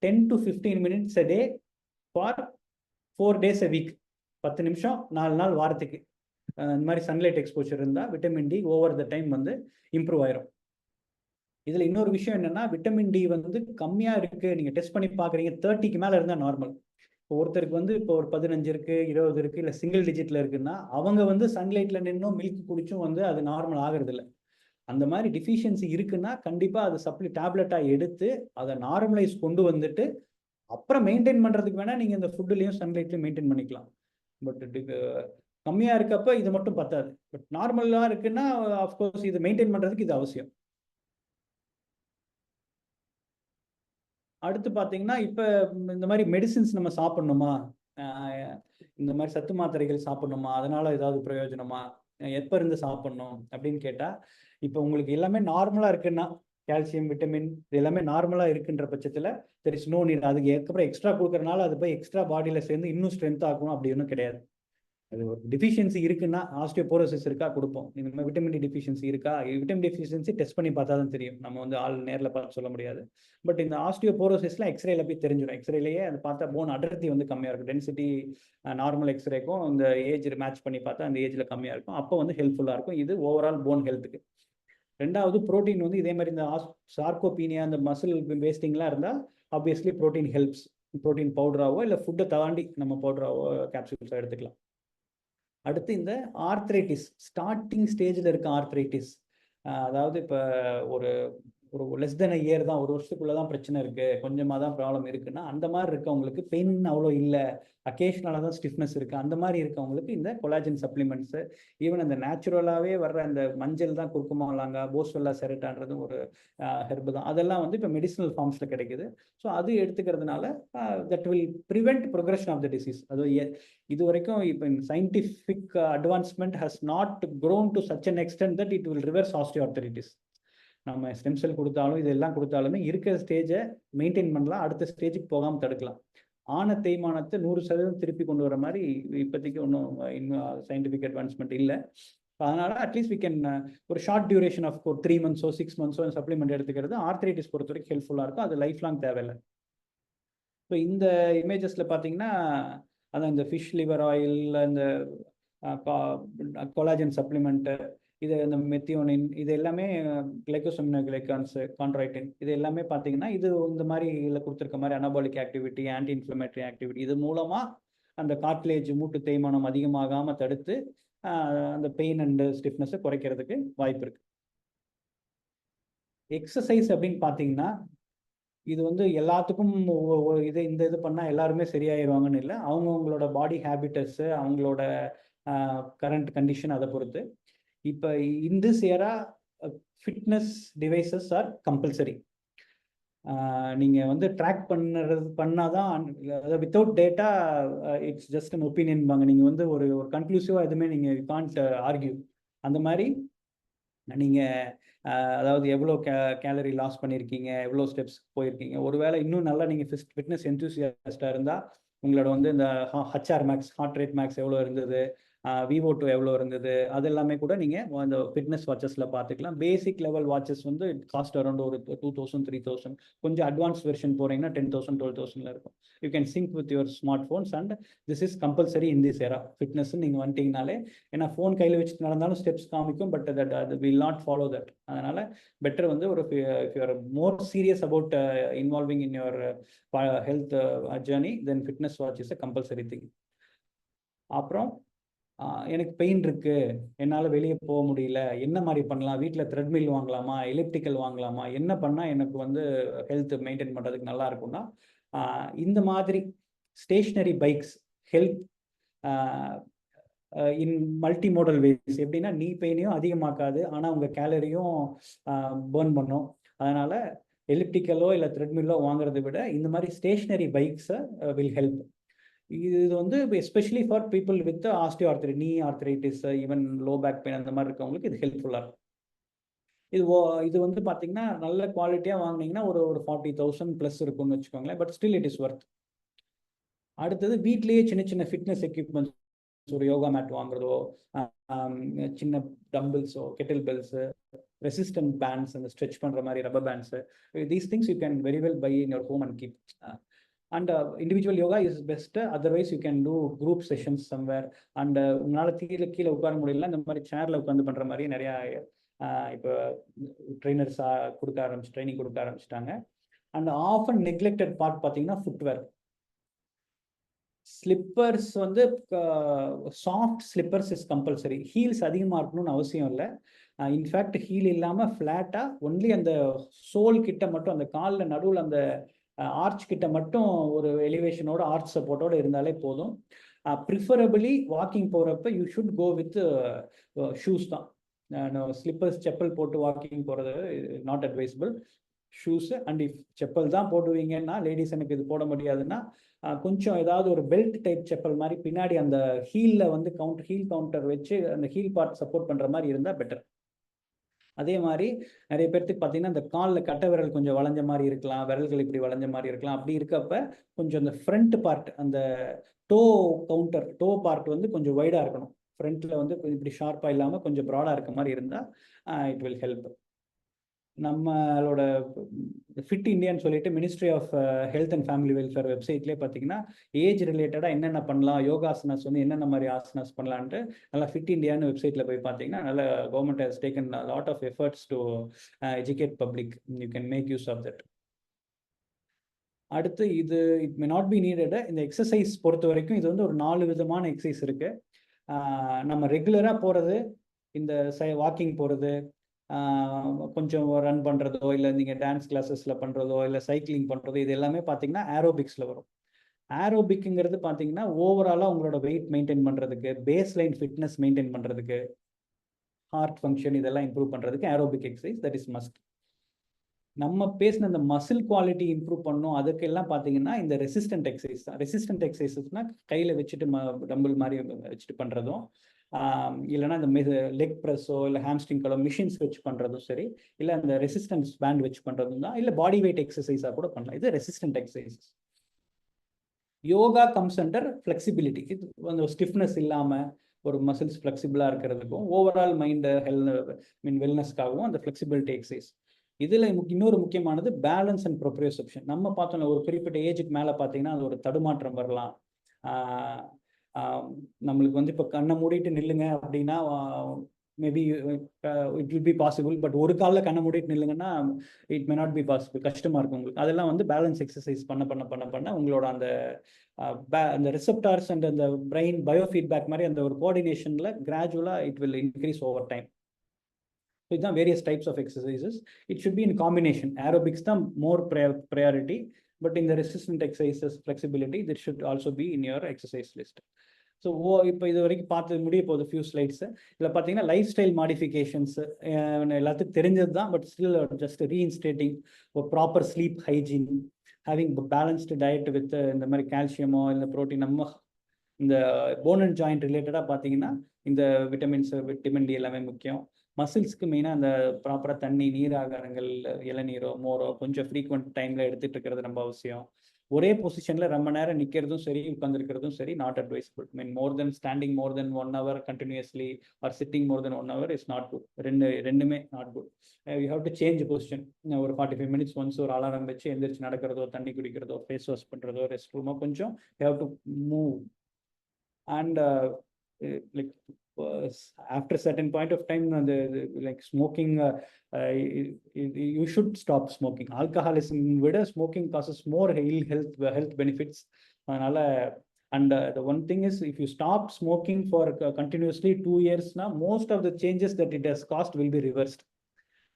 10 to 15 minutes a day for 4 days a week. 10 நிமிஷம் 4 நாள் வாரத்துக்கு இந்த மாதிரி சன்லைட் எக்ஸ்போஷர் இருந்தால் vitamin D over the time வந்து இம்ப்ரூவ் ஆயிரும். இதில் இன்னொரு விஷயம் என்னென்னா, விட்டமின் டி வந்து கம்மியாக இருக்குது, நீங்கள் டெஸ்ட் பண்ணி பார்க்குறீங்க, 30க்கு மேலே இருந்தால் நார்மல். இப்போ ஒருத்தருக்கு வந்து இப்போ ஒரு 15 இருக்குது, 20 இருக்குது, இல்லை சிங்கிள் டிஜிட்டில் இருக்குன்னா அவங்க வந்து சன்லைட்டில் நின்றும் மில்க் குடிச்சும் வந்து அது நார்மல் ஆகிறதில்ல. அந்த மாதிரி டிஃபிஷியன்சி இருக்குன்னா கண்டிப்பாக அது டேப்லெட்டாக எடுத்து அதை நார்மலைஸ் கொண்டு வந்துட்டு அப்புறம் மெயின்டைன் பண்ணுறதுக்கு வேணால் நீங்கள் இந்த ஃபுட்டுலேயும் சன்லைட்லையும் மெயின்டைன் பண்ணிக்கலாம். பட் கம்மியாக இருக்கப்போ இது மட்டும் பத்தாது. பட் நார்மலாக இருக்குன்னா அஃப்கோர்ஸ் இது மெயின்டைன் பண்ணுறதுக்கு இது அவசியம். அடுத்து பார்த்தீங்கன்னா, இப்போ இந்த மாதிரி மெடிசின்ஸ் நம்ம சாப்பிட்ணுமா, இந்த மாதிரி சத்து மாத்திரைகள் சாப்பிட்ணுமா, அதனால் ஏதாவது பிரயோஜனமா, எப்போ இருந்து சாப்பிட்ணும் அப்படின்னு கேட்டால், இப்போ உங்களுக்கு எல்லாமே நார்மலாக இருக்குன்னா, கால்சியம் விட்டமின் இது எல்லாமே நார்மலாக இருக்குன்ற பட்சத்தில் தெர் இஸ் நோ நீட். அதுக்கு அதுக்கப்புறம் எக்ஸ்ட்ரா கொடுக்குறனால அது போய் எக்ஸ்ட்ரா பாடியில் சேர்ந்து இன்னும் ஸ்ட்ரென்த் ஆகணும் அப்படி ஒன்றும் கிடையாது. அது ஒரு டிஃபிஷியன்சி இருக்குன்னா, ஆஸ்டியோபோரோசிஸ் இருக்கா கொடுப்போம். இந்த மாதிரி விட்டமின் டி டிஃபிஷியன்சி இருக்கா, விட்டமின் டிஃபிஷியன்சி டெஸ்ட் பண்ணி பார்த்தா தான் தெரியும், நம்ம வந்து ஆள் நேரில் பார்த்து சொல்ல முடியாது. பட் இந்த ஆஸ்டியோபோரோசிஸ்லாம் எக்ஸ்ரேல போய் தெரிஞ்சிடும். எக்ஸ்ரேலேயே அது பார்த்தா போன் அடர்த்தி வந்து கம்மியாக இருக்கும். டென்சிட்டி நார்மல் எக்ஸ்ரேக்கும் இந்த ஏஜ் மேட்ச் பண்ணி பார்த்தா அந்த ஏஜில் கம்மியாக இருக்கும். அப்போ வந்து ஹெல்ப்ஃபுல்லாக இருக்கும். இது ஓவரால் போன் ஹெல்த்துக்கு. ரெண்டாவது, ப்ரோட்டீன் வந்து இதே மாதிரி இந்த சார்கோபீனியா அந்த மசில் வேஸ்டிங்லாம் இருந்தால் ஆப்வியஸ்லி ப்ரோட்டீன் ஹெல்ப்ஸ். ப்ரோட்டீன் பவுடராகவோ இல்லை ஃபுட்டை தாண்டி நம்ம பவுடராகவோ கேப்சூல்ஸாக எடுத்துக்கலாம். அடுத்து இந்த ஆர்த்ரைட்டிஸ், ஸ்டார்டிங் ஸ்டேஜில் இருக்க ஆர்த்ரைட்டிஸ், அதாவது இப்போ ஒரு லெஸ் தென் இயர் தான், 1 வருஷத்துக்குள்ளே தான் பிரச்சனை இருக்குது, கொஞ்சமாக தான் ப்ராப்ளம் இருக்குன்னா அந்த மாதிரி இருக்கவங்களுக்கு பெயின் அவ்வளோ இல்லை, அக்கேஷனலாக தான் ஸ்டிஃப்னஸ் இருக்குது, அந்த மாதிரி இருக்கவங்களுக்கு இந்த கொலாஜன் சப்ளிமெண்ட்ஸு, ஈவன் அந்த நேச்சுரலாகவே வர்ற அந்த மஞ்சள் தான் குர்குமா லாங்கா, போஸ்வெல்லா செரட்டான்றதும் ஒரு ஹெர்பு தான், அதெல்லாம் வந்து இப்போ மெடிசினல் ஃபார்ம்ஸில் கிடைக்குது. ஸோ அது எடுத்துக்கிறதுனால that will prevent progression of the disease. அது இது வரைக்கும் இப்போ scientific advancement has not grown to such an extent that it will reverse osteoarthritis. நம்ம ஸ்டெம் செல் கொடுத்தாலும் இதெல்லாம் கொடுத்தாலுமே இருக்கிற ஸ்டேஜை மெயின்டைன் பண்ணலாம், அடுத்த ஸ்டேஜுக்கு போகாமல் தடுக்கலாம். ஆன தேய்மானத்தை 100% திருப்பி கொண்டு வர மாதிரி இப்போதைக்கு இன்னும் சயின்டிஃபிக் அட்வான்ஸ்மெண்ட் இல்லை. அதனால் அட்லீஸ்ட் வி கேன் ஒரு ஷார்ட் டியூரேஷன் ஆஃப் ஒரு 3 months 6 months சப்ளிமெண்ட் எடுத்துக்கிறது ஆர்த்ரைட்டிஸ் பொறுத்த வரைக்கும் ஹெல்ப்ஃபுல்லாக இருக்கும். அது லைஃப் லாங் தேவையில்லை. ஸோ இந்த இமேஜஸில் பார்த்தீங்கன்னா அதான் இந்த ஃபிஷ் லிவர் ஆயில், இந்த கொலாஜன் சப்ளிமெண்ட்டு, இது இந்த மெத்தியோனின், இது எல்லாமே கிளைகோசமினோகிளைகான்ஸ், கான்ட்ராக்டின், இது எல்லாமே பார்த்தீங்கன்னா இது இந்த மாதிரி இதில் கொடுத்துருக்க மாதிரி anabolic activity, anti inflammatory activity, இது மூலமாக அந்த கார்ட்லேஜ் மூட்டு தேய்மானம் அதிகமாகாமல் தடுத்து அந்த பெயின் அண்டு ஸ்டிஃப்னஸை குறைக்கிறதுக்கு வாய்ப்பு இருக்குது. எக்ஸசைஸ் அப்படின்னு பார்த்தீங்கன்னா இது வந்து எல்லாத்துக்கும் இது பண்ணால் எல்லாருமே சரியாயிருவாங்கன்னு இல்லை. அவங்கவுங்களோட பாடி ஹேபிட்டஸு, அவங்களோட கரண்ட் கண்டிஷன் அதை பொறுத்து. இப்போ in this era fitness devices are compulsory. நீங்கள் வந்து ட்ராக் பண்ணாதான், அதாவது without data it's just an opinion பாங்க. நீங்கள் வந்து ஒரு கன்க்ளூசிவாக எதுவுமே நீங்கள் கான்ட் ஆர்கியூ. அந்த மாதிரி நீங்கள் அதாவது எவ்வளோ கேலரி லாஸ் பண்ணியிருக்கீங்க, எவ்வளோ ஸ்டெப்ஸ் போயிருக்கீங்க, ஒருவேளை இன்னும் நல்லா நீங்கள் ஃபிட்னஸ் என்தூசியாஸ்டாக இருந்தால் உங்களோட வந்து இந்த HR max, heart rate max எவ்வளோ இருந்தது, VO2 எவ்வளோ இருந்தது, அது எல்லாமே கூட நீங்கள் அந்த ஃபிட்னஸ் வாட்சஸில் பார்த்துக்கலாம். பேசிக் லெவல் வாட்சஸ் வந்து காஸ்ட் அரௌண்ட் ஒரு 2000 3000. கொஞ்சம் அட்வான்ஸ் வெர்ஷன் போகிறீங்கன்னா 10,000 12,000 இருக்கும். You can sync with your smart phones and this is compulsory in this era. Fitness நீங்கள் வந்துட்டீங்கனாலே, ஏன்னா ஃபோன் கையில் வச்சுட்டு நடந்தாலும் ஸ்டெப்ஸ் காமிக்கும், பட் தட் அது வில் நாட் ஃபாலோ தட். அதனால் பெட்டர் வந்து ஒரு if you are more serious about involving in your health journey, then fitness watch is a compulsory thing. அப்புறம் எனக்கு பெயின் இருக்கு, என்னால் வெளியே போக முடியல, என்ன மாதிரி பண்ணலாம், வீட்டில் த்ரெட்மில் வாங்கலாமா, எலிப்டிக்கல் வாங்கலாமா, என்ன பண்ணால் எனக்கு வந்து ஹெல்த் மெயின்டைன் பண்ணுறதுக்கு நல்லா இருக்கும்னா, இந்த மாதிரி stationary bikes help in multi modal ways. எப்படின்னா நீ பெயினையும் அதிகமாக்காது, ஆனால் உங்கள் கேலரியும் பேர்ன் பண்ணும். அதனால் எலிப்டிக்கலோ இல்லை த்ரெட்மில்லோ வாங்குறதை விட இந்த மாதிரி ஸ்டேஷ்னரி பைக்ஸை வில் ஹெல்ப். இது வந்து especially for people with osteoarthritis, knee arthritis, even low back pain அந்த மாதிரி இருக்கவங்களுக்கு இது ஹெல்ப்ஃபுல்லாக இருக்கும். இது வந்து பார்த்தீங்கன்னா நல்ல குவாலிட்டியாக வாங்கினீங்கன்னா ஒரு 40,000 ப்ளஸ் இருக்கும்னு வச்சுக்கோங்களேன். But still it is worth. அடுத்தது வீட்லேயே சின்ன சின்ன ஃபிட்னஸ் எக்யூப்மெண்ட்ஸ், ஒரு யோகா மேட் வாங்குறதோ, சின்ன டம்பிள்ஸோ, கெட்டில் பெல்ஸு, ரெசிஸ்டன்ட் பேண்ட்ஸ், அந்த ஸ்ட்ரெச் பண்ணுற மாதிரி rubber bands, these things you can very well buy in your home and keep. And individual yoga is best. Otherwise you can do group sessions somewhere. And உங்களால் கீழே உட்கார முடியல, இந்த மாதிரி சேர்ல உட்காந்து பண்ணுற மாதிரி நிறையா இப்போ ட்ரைனர்ஸ் ட்ரைனிங் கொடுக்க ஆரம்பிச்சிட்டாங்க. அண்ட் ஆஃபன் நெக்லெக்டட் பார்ட் பார்த்தீங்கன்னா ஃபுட்வேர். ஸ்லிப்பர்ஸ் வந்து soft slippers is compulsory. Heels அதிகமாக இருக்கணும்னு அவசியம் இல்லை. இன்ஃபேக்ட் ஹீல் இல்லாமல் ஃப்ளாட்டாக ஒன்லி அந்த சோல் கிட்ட மட்டும், அந்த காலில் நடுவில் அந்த ஆர்ச் கிட்ட மட்டும் ஒரு எலிவேஷனோட ஆர்ச் சப்போர்ட்டோட இருந்தாலே போதும். ப்ரிஃபரபிளி வாக்கிங் போகிறப்ப you should go with shoes தான். ஸ்லிப்பர்ஸ் செப்பல் போட்டு வாக்கிங் போகிறது not advisable. Shoes and if chappal தான் போடுவீங்கன்னா, லேடிஸ் எனக்கு இது போட முடியாதுன்னா கொஞ்சம் ஏதாவது ஒரு பெல்ட் டைப் செப்பல் மாதிரி பின்னாடி அந்த ஹீலில் வந்து ஹீல் கவுண்டர் வச்சு அந்த ஹீல் பார்ட் சப்போர்ட் பண்ணுற மாதிரி இருந்தால் பெட்டர். அதே மாதிரி நிறைய பேர்த்துக்கு பார்த்தீங்கன்னா இந்த காலில் கட்டை விரல் கொஞ்சம் வளைஞ்ச மாதிரி இருக்கலாம், விரல்கள் இப்படி வளைஞ்ச மாதிரி இருக்கலாம். அப்படி இருக்கப்ப கொஞ்சம் அந்த ஃப்ரண்ட் பார்ட், அந்த டோ பார்ட் வந்து கொஞ்சம் வைடாக இருக்கணும். ஃப்ரண்ட்டில் வந்து இப்படி ஷார்ப்பாக இல்லாமல் கொஞ்சம் ப்ராடாக இருக்க மாதிரி இருந்தால் இட் வில் ஹெல்ப். நம்மளோட ஃபிட் இந்தியான்னு சொல்லிட்டு ministry of health and family welfare வெப்சைட்லேயே பார்த்தீங்கன்னா ஏஜ் ரிலேட்டடாக என்னென்ன பண்ணலாம், யோகாசனாஸ் வந்து என்னென்ன மாதிரி ஆசனாஸ் பண்ணலான்ட்டு நல்லா ஃபிட் இந்தியான்னு வெப்சைட்டில் போய் பார்த்தீங்கன்னா நல்ல government has taken lot of efforts to educate public. You can make use of that. அடுத்து இது it may not be needed. இந்த எக்ஸசைஸ் பொறுத்த வரைக்கும் இது வந்து ஒரு 4 விதமான எக்ஸசைஸ் இருக்குது. நம்ம ரெகுலராக போகிறது, இந்த வாக்கிங் போகிறது, கொஞ்சம் ரன் பண்ணுறதோ, இல்லை நீங்கள் டான்ஸ் கிளாஸஸில் பண்ணுறதோ, இல்லை சைக்கிளிங் பண்ணுறதோ, இது எல்லாமே பார்த்தீங்கன்னா ஏரோபிக்ஸில் வரும். ஏரோபிக்ங்கிறது பார்த்தீங்கன்னா ஓவராலாக உங்களோட வெயிட் மெயின்டைன் பண்ணுறதுக்கு, பேஸ் லைன் ஃபிட்னஸ் மெயின்டைன் பண்ணுறதுக்கு, ஹார்ட் ஃபங்க்ஷன் இதெல்லாம் இம்ப்ரூவ் பண்ணுறதுக்கு aerobic exercise that is must. நம்ம பேசின இந்த மசில் குவாலிட்டி இம்ப்ரூவ் பண்ணணும், அதுக்கெல்லாம் பார்த்தீங்கன்னா இந்த ரெசிஸ்டன்ட் எக்ஸசைஸ் தான். ரெசிஸ்டன்ட் எக்ஸசைசஸ்னால் கையில் வச்சுட்டு டம்பிள் மாதிரி வச்சுட்டு பண்ணுறதும், இல்லைனா இந்த லெக் ப்ரெஸ்ஸோ இல்லை ஹாம்ஸ்ட்ரிங் கலோ மிஷின்ஸ் வச்சு பண்ணுறதும் சரி, இல்லை அந்த ரெசிஸ்டன்ஸ் பேண்ட் வச்சு பண்ணுறதும் தான், இல்லை பாடி வெயிட் எக்ஸசைஸாக கூட பண்ணலாம். இது resistant exercises. Yoga comes under flexibility. இது அந்த ஸ்டிஃப்னஸ் இல்லாமல் ஒரு மசில்ஸ் ஃப்ளெக்சிபிளாக இருக்கிறதுக்கும் ஓவரால் மைண்டு வெல்னஸ்க்காகவும் அந்த ஃப்ளெக்சிபிலிட்டி எக்ஸசைஸ். இதில் இன்னொரு முக்கியமானது பேலன்ஸ் அண்ட் ப்ரோப்ரியோசெப்ஷன். நம்ம பார்த்தோம்ல ஒரு குறிப்பிட்ட ஏஜுக்கு மேலே பார்த்தீங்கன்னா அது ஒரு தடுமாற்றம் வரலாம். நம்மளுக்கு வந்து இப்போ கண்ணை மூடிட்டு நில்லுங்க அப்படின்னா maybe it will be possible. But ஒரு காலில் கண்ணை மூடிட்டு நில்லுங்கன்னா it may not be possible, கஷ்டமாக இருக்கும் உங்களுக்கு. அதெல்லாம் வந்து பேலன்ஸ் எக்ஸசைஸ் பண்ண உங்களோட அந்த ரிசெப்டார்ஸ் அண்ட் அந்த பிரெயின் பயோ ஃபீட்பேக் மாதிரி அந்த ஒரு கோஆர்டினேஷனில் கிராஜுவலாக it will increase over time. இதுதான் various types of exercises. It should be in combination. Aerobics தான் மோர் ப்ரையாரிட்டி, பட் இந்த resistant exercises, flexibility, that should also be in your exercise list. So இப்போ இது வரைக்கும் பார்த்து முடிய போகுது ஃபியூ ஸ்லைட்ஸு. இதில் பார்த்தீங்கன்னா லைஃப் ஸ்டைல் மாடிஃபிகேஷன்ஸ் எல்லாத்துக்கும் தெரிஞ்சது தான், பட் ஸ்டில் ஜஸ்ட் ரீஇன்ஸ்டேட்டிங் ஒரு proper sleep hygiene, having balanced diet with இந்த மாதிரி கால்சியமோ இல்லை ப்ரோட்டீன். நம்ம இந்த போன் அண்ட் ஜாயிண்ட் ரிலேட்டடாக பார்த்தீங்கன்னா இந்த விட்டமின் டி எல்லாமே முக்கியம். மசில்ஸ்க்கு மெயினாக அந்த ப்ராப்பராக தண்ணி, நீர் ஆகாரங்கள், இளநீரோ மோரோ கொஞ்சம் ஃப்ரீக்வெண்ட் டைமில் எடுத்துகிட்டு இருக்கிறது ரொம்ப அவசியம். ஒரே பொசிஷன்ல ரொம்ப நேரம் நிற்கிறதும் சரி உட்காந்துருக்கிறதும் சரி not advisable. Mean more than standing more than 1 hour continuously or sitting more than 1 hour is not good. ரெண்டுமே not good. You have to change position. ஒரு 45 minutes ஒன்ஸ் ஒரு அலாரம் வச்சு எந்திரிச்சு நடக்கிறதோ, தண்ணி குடிக்கிறதோ, ஃபேஸ் வாஷ் பண்ணுறதோ, ரெஸ்ட் ரூமோ கொஞ்சம் you have to move. And like after certain point of time, like smoking, you should stop smoking. Alcoholism விட smoking causes more ill health benefits. And the one thing is, if you stop smoking for continuously 2 years now, most of the changes that it has caused will be reversed.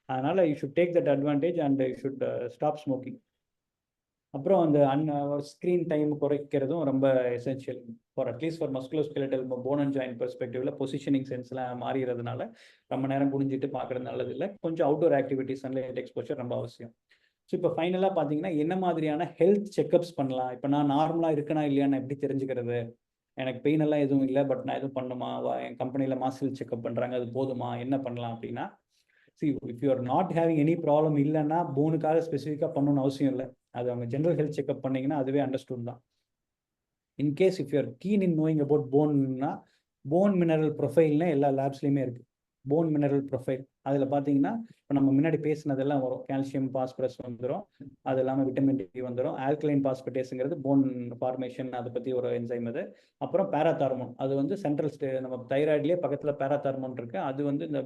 அதனால you should take that advantage and you should stop smoking. அப்புறம் அந்த screen time குறைக்கிறதும் ரொம்ப essential for at least for musculoskeletal bone and joint பெர்ஸ்பெக்டிவ்ல positioning சென்ஸ்லாம் மாறிடுறதுனால ரொம்ப நேரம் குனிஞ்சிட்டு பார்க்கறது நல்லது இல்லை. கொஞ்சம் அவுட்டோர் ஆக்டிவிட்டிஸ் சன்லைட் எக்ஸ்போஷர் ரொம்ப அவசியம். ஸோ இப்போ ஃபைனலாக பார்த்தீங்கன்னா என்ன மாதிரியான ஹெல்த் செக்அப்ஸ் பண்ணலாம்? இப்போ நான் நார்மலாக இருக்கனா இல்லையான்னு எப்படி தெரிஞ்சுக்கிறது? எனக்கு பெயின் எல்லாம் எதுவும் இல்லை, பட் நான் எதுவும் பண்ணுமா? என் கம்பெனியில் மாஸ்டல் செக்அப் பண்ணுறாங்க, அது போதுமா? என்ன பண்ணலாம் அப்படின்னா, see, if you are not having any problem இல்லைன்னா போனுக்காக ஸ்பெசிஃபிக்காக பண்ணணும்னு அவசியம் இல்லை. அது அவங்க ஜென்ரல் ஹெல்த் செக்அப் பண்ணீங்கன்னா அதுவே அண்டர்ஸ்டூட் தான். In case if you are keen in knowing about போன்னா, போன் மினரல் ப்ரொஃபைல்னு எல்லா லேப்ஸ்லையுமே இருக்குது. போன் மினரல் ப்ரொஃபைல் அதில் பார்த்தீங்கன்னா இப்போ நம்ம முன்னாடி பேசினதெல்லாம் வரும். கால்சியம் பாஸ்பரஸ் வந்துடும், அது இல்லாமல் விட்டமின் டி வந்துடும். ஆல்கலைன் பாஸ்பேட்டேஸுங்கிறது போன் ஃபார்மேஷன், அதை பற்றி ஒரு என்சைம் அது. அப்புறம் பேராதார்மோன், அது சென்ட்ரல் நம்ம தைராய்ட்லேயே பக்கத்தில் பேராதார்மோன் இருக்குது. அது இந்த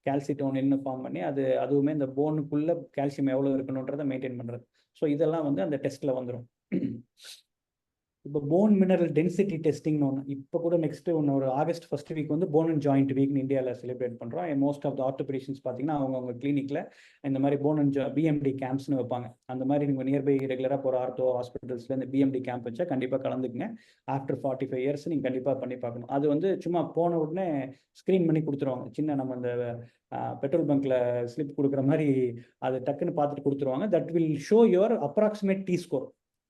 கால்சிட்டோனின்னு ஃபார்ம் பண்ணி அதுவுமே இந்த போனுக்குள்ளே கால்சியம் எவ்வளோ இருக்கணுன்றதை மெயின்டைன் பண்ணுறது. ஸோ இதெல்லாம் அந்த டெஸ்ட்டில் வந்துடும். இப்போ போன் மினரல் டென்சிட்டி டெஸ்டிங்னு ஒன்று இப்போ கூட நெக்ஸ்ட் ஒரு August first week bone and joint வீக்னு இந்தியாவில் செலிப்ரேட் பண்ணுறோம். மோஸ்ட் ஆஃப் த ஆர்த்தோபெடிஷியன்ஸ் பார்த்தீங்கன்னா அவங்க கிளினிக்கில் இந்த மாதிரி போன் அண்ட் பிஎம்டி கேம்ப்ஸ்னு வைப்பாங்க. அந்த மாதிரி நீங்கள் நியர்பை ரெகுலராக போகிற ஆர்த்தோ ஹாஸ்பிட்டல்ஸில் இந்த பிஎம்டி கேம்ப் வச்சா கண்டிப்பாக கலந்துக்குங்க. ஆஃப்டர் 45 years நீங்கள் கண்டிப்பாக பண்ணி பார்க்கணும். அது சும்மா போன உடனே ஸ்க்ரீன் பண்ணி கொடுத்துருவாங்க. சின்ன நம்ம அந்த பெட்ரோல் பங்க்கில் ஸ்லிப் கொடுக்குற மாதிரி அது டக்குன்னு பார்த்துட்டு கொடுத்துருவாங்க. That will show your approximate T score.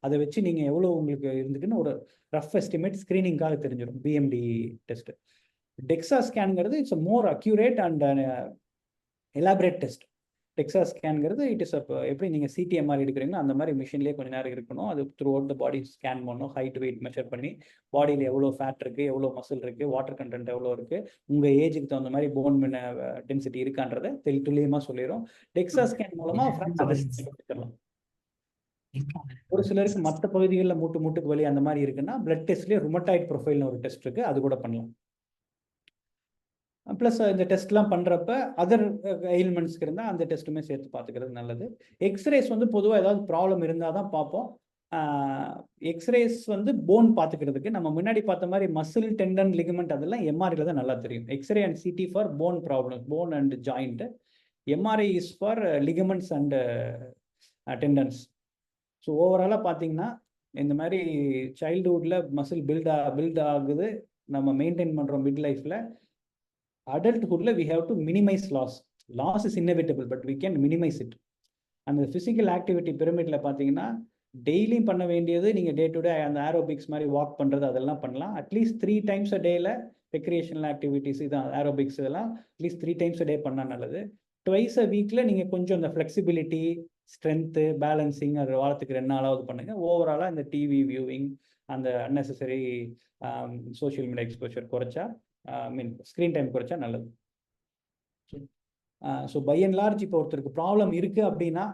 அதை வச்சு நீங்கள் எவ்வளோ உங்களுக்கு இருந்துக்குன்னு ஒரு ரஃப் எஸ்டிமேட் ஸ்க்ரீனிங்காக தெரிஞ்சிடும். BMD test. டெக்ஸா ஸ்கேனுங்கிறது it's more accurate and elaborate test. DEXA ஸ்கேனுங்கிறது இட் இஸ் எப்படி நீங்கள் சிடிஎம்ஆர் எடுக்கிறீங்களோ அந்த மாதிரி மிஷின்லேயே கொஞ்சம் நேரம் இருக்கணும். அது through out the body scan பண்ணணும். ஹைட் வெயிட் மெஷர் பண்ணி பாடியில் எவ்வளோ ஃபேட் இருக்குது, எவ்வளோ மசில் இருக்குது, வாட்டர் கண்டென்ட் எவ்வளோ இருக்குது, உங்கள் ஏஜுக்கு தகுந்த மாதிரி போன் டென்சிட்டி இருக்கான்றதை துல்லியமாக சொல்லிடும். டெக்ஸா ஸ்கேன் மூலமாக கொடுத்துடலாம். ஒரு சிலருக்கு மற்ற பகுதிகளில் மூட்டுக்கு வலி அந்த மாதிரி இருக்குன்னா பிளட் டெஸ்ட்லேயே ருமட்டாய்ட் ப்ரொஃபைல்னு ஒரு டெஸ்ட் இருக்குது, அது கூட பண்ணலாம். ப்ளஸ் இந்த டெஸ்ட்லாம் பண்ணுறப்ப அதர் எயில்மெண்ட்ஸ்க்கு இருந்தால் அந்த டெஸ்ட்டுமே சேர்த்து பார்த்துக்கிறது நல்லது. எக்ஸ்ரேஸ் பொதுவாக ஏதாவது ப்ராப்ளம் இருந்தால் தான் பார்ப்போம். எக்ஸ்ரேஸ் போன் பார்த்துக்கிறதுக்கு நம்ம முன்னாடி பார்த்த மாதிரி மசில், டெண்டன், லிகமெண்ட் அதெல்லாம் எம்ஆர்ஐல தான் நல்லா தெரியும். X ray and CT for bone problem, bone and joint. MRI is for ligaments and tendons. So ஓவராலாக பார்த்தீங்கன்னா இந்த மாதிரி சைல்டுஹுட்டில் மசில் பில்ட் ஆகுது, நம்ம மெயின்டைன் பண்ணுறோம் மிட் லைஃப்பில். அடல்ட்ஹுட்டில் we have to minimise loss is inevitable, but we can minimise it. அந்த ஃபிசிக்கல் ஆக்டிவிட்டி பிரமிடில் பார்த்தீங்கன்னா டெய்லியும் பண்ண வேண்டியது நீங்கள் டே டு டே அந்த ஏரோபிக்ஸ் மாதிரி வாக் பண்ணுறது அதெல்லாம் பண்ணலாம். அட்லீஸ்ட் 3 times a டேயில் ரெக்ரியேஷனல் ஆக்டிவிட்டிஸ் இதான் ஏரோபிக்ஸ் இதெல்லாம் அட்லீஸ்ட் 3 times a டே பண்ணால் நல்லது. ட்வைஸ் அ வீக்கில் நீங்கள் கொஞ்சம் அந்த ஃப்ளெக்சிபிலிட்டி, ஸ்ட்ரென்த்து, பேலன்சிங் அது வாரத்துக்கு 2 நாளாவது பண்ணுங்க. ஓவராலாக இந்த டிவி வியூவிங், அந்த அன்னெசரி சோஷியல் மீடியா எக்ஸ்போஷர் குறைச்சா, ஸ்க்ரீன் டைம் குறைச்சா நல்லது. ஸோ பை அண்ட் லார்ஜ் இப்போ ஒருத்தருக்கு ப்ராப்ளம் இருக்குது அப்படின்னா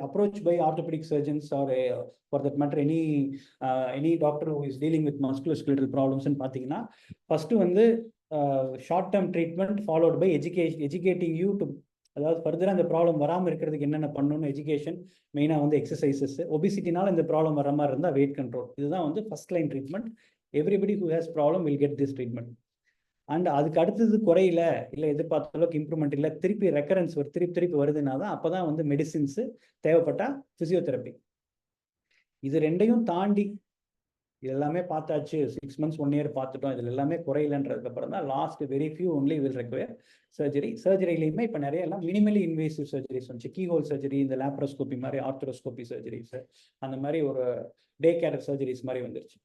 approach by orthopedic surgeons or for that matter any doctor who is dealing with musculoskeletal problems ன்னு பார்த்தீங்கன்னா first short term treatment followed by educating you to, அதாவது ஃபர்தராக அந்த ப்ராப்ளம் வராமல் இருக்கிறதுக்கு என்னென்ன பண்ணணும்னு எஜுகேஷன், மெயினாக எக்ஸசைசஸ். ஒபிசிட்டினால இந்த ப்ராப்ளம் வர மாதிரி இருந்தால் வெயிட் கண்ட்ரோல். இதுதான் first line treatment. Everybody who has problem will get this treatment. And அதுக்கு அடுத்தது குறையில இல்லை எதிர்பார்த்த அளவுக்கு இம்ப்ரூவ்மெண்ட் இல்லை, திருப்பி ரெக்கரன்ஸ் திருப்பி வருதுன்னா தான் அப்போ தான் மெடிசின்ஸு தேவைப்பட்டா ஃபிசியோதெரப்பி. இது ரெண்டையும் தாண்டி இது எல்லாமே பார்த்தாச்சு, 6 months 1 year பார்த்துட்டோம், இதில் எல்லாமே குறையிலன்றதுக்கு அப்புறம் தான் last very few only will require surgery. சர்ஜரிலையுமே இப்போ நிறைய எல்லாம் minimally invasive surgeries key hole surgery, இந்த லேப்ரோஸ்கோபி மாதிரி, ஆர்த்ரோஸ்கோபி சர்ஜரிஸ், அந்த மாதிரி ஒரு டே கேர் சர்ஜரிஸ் மாதிரி வந்துருச்சு.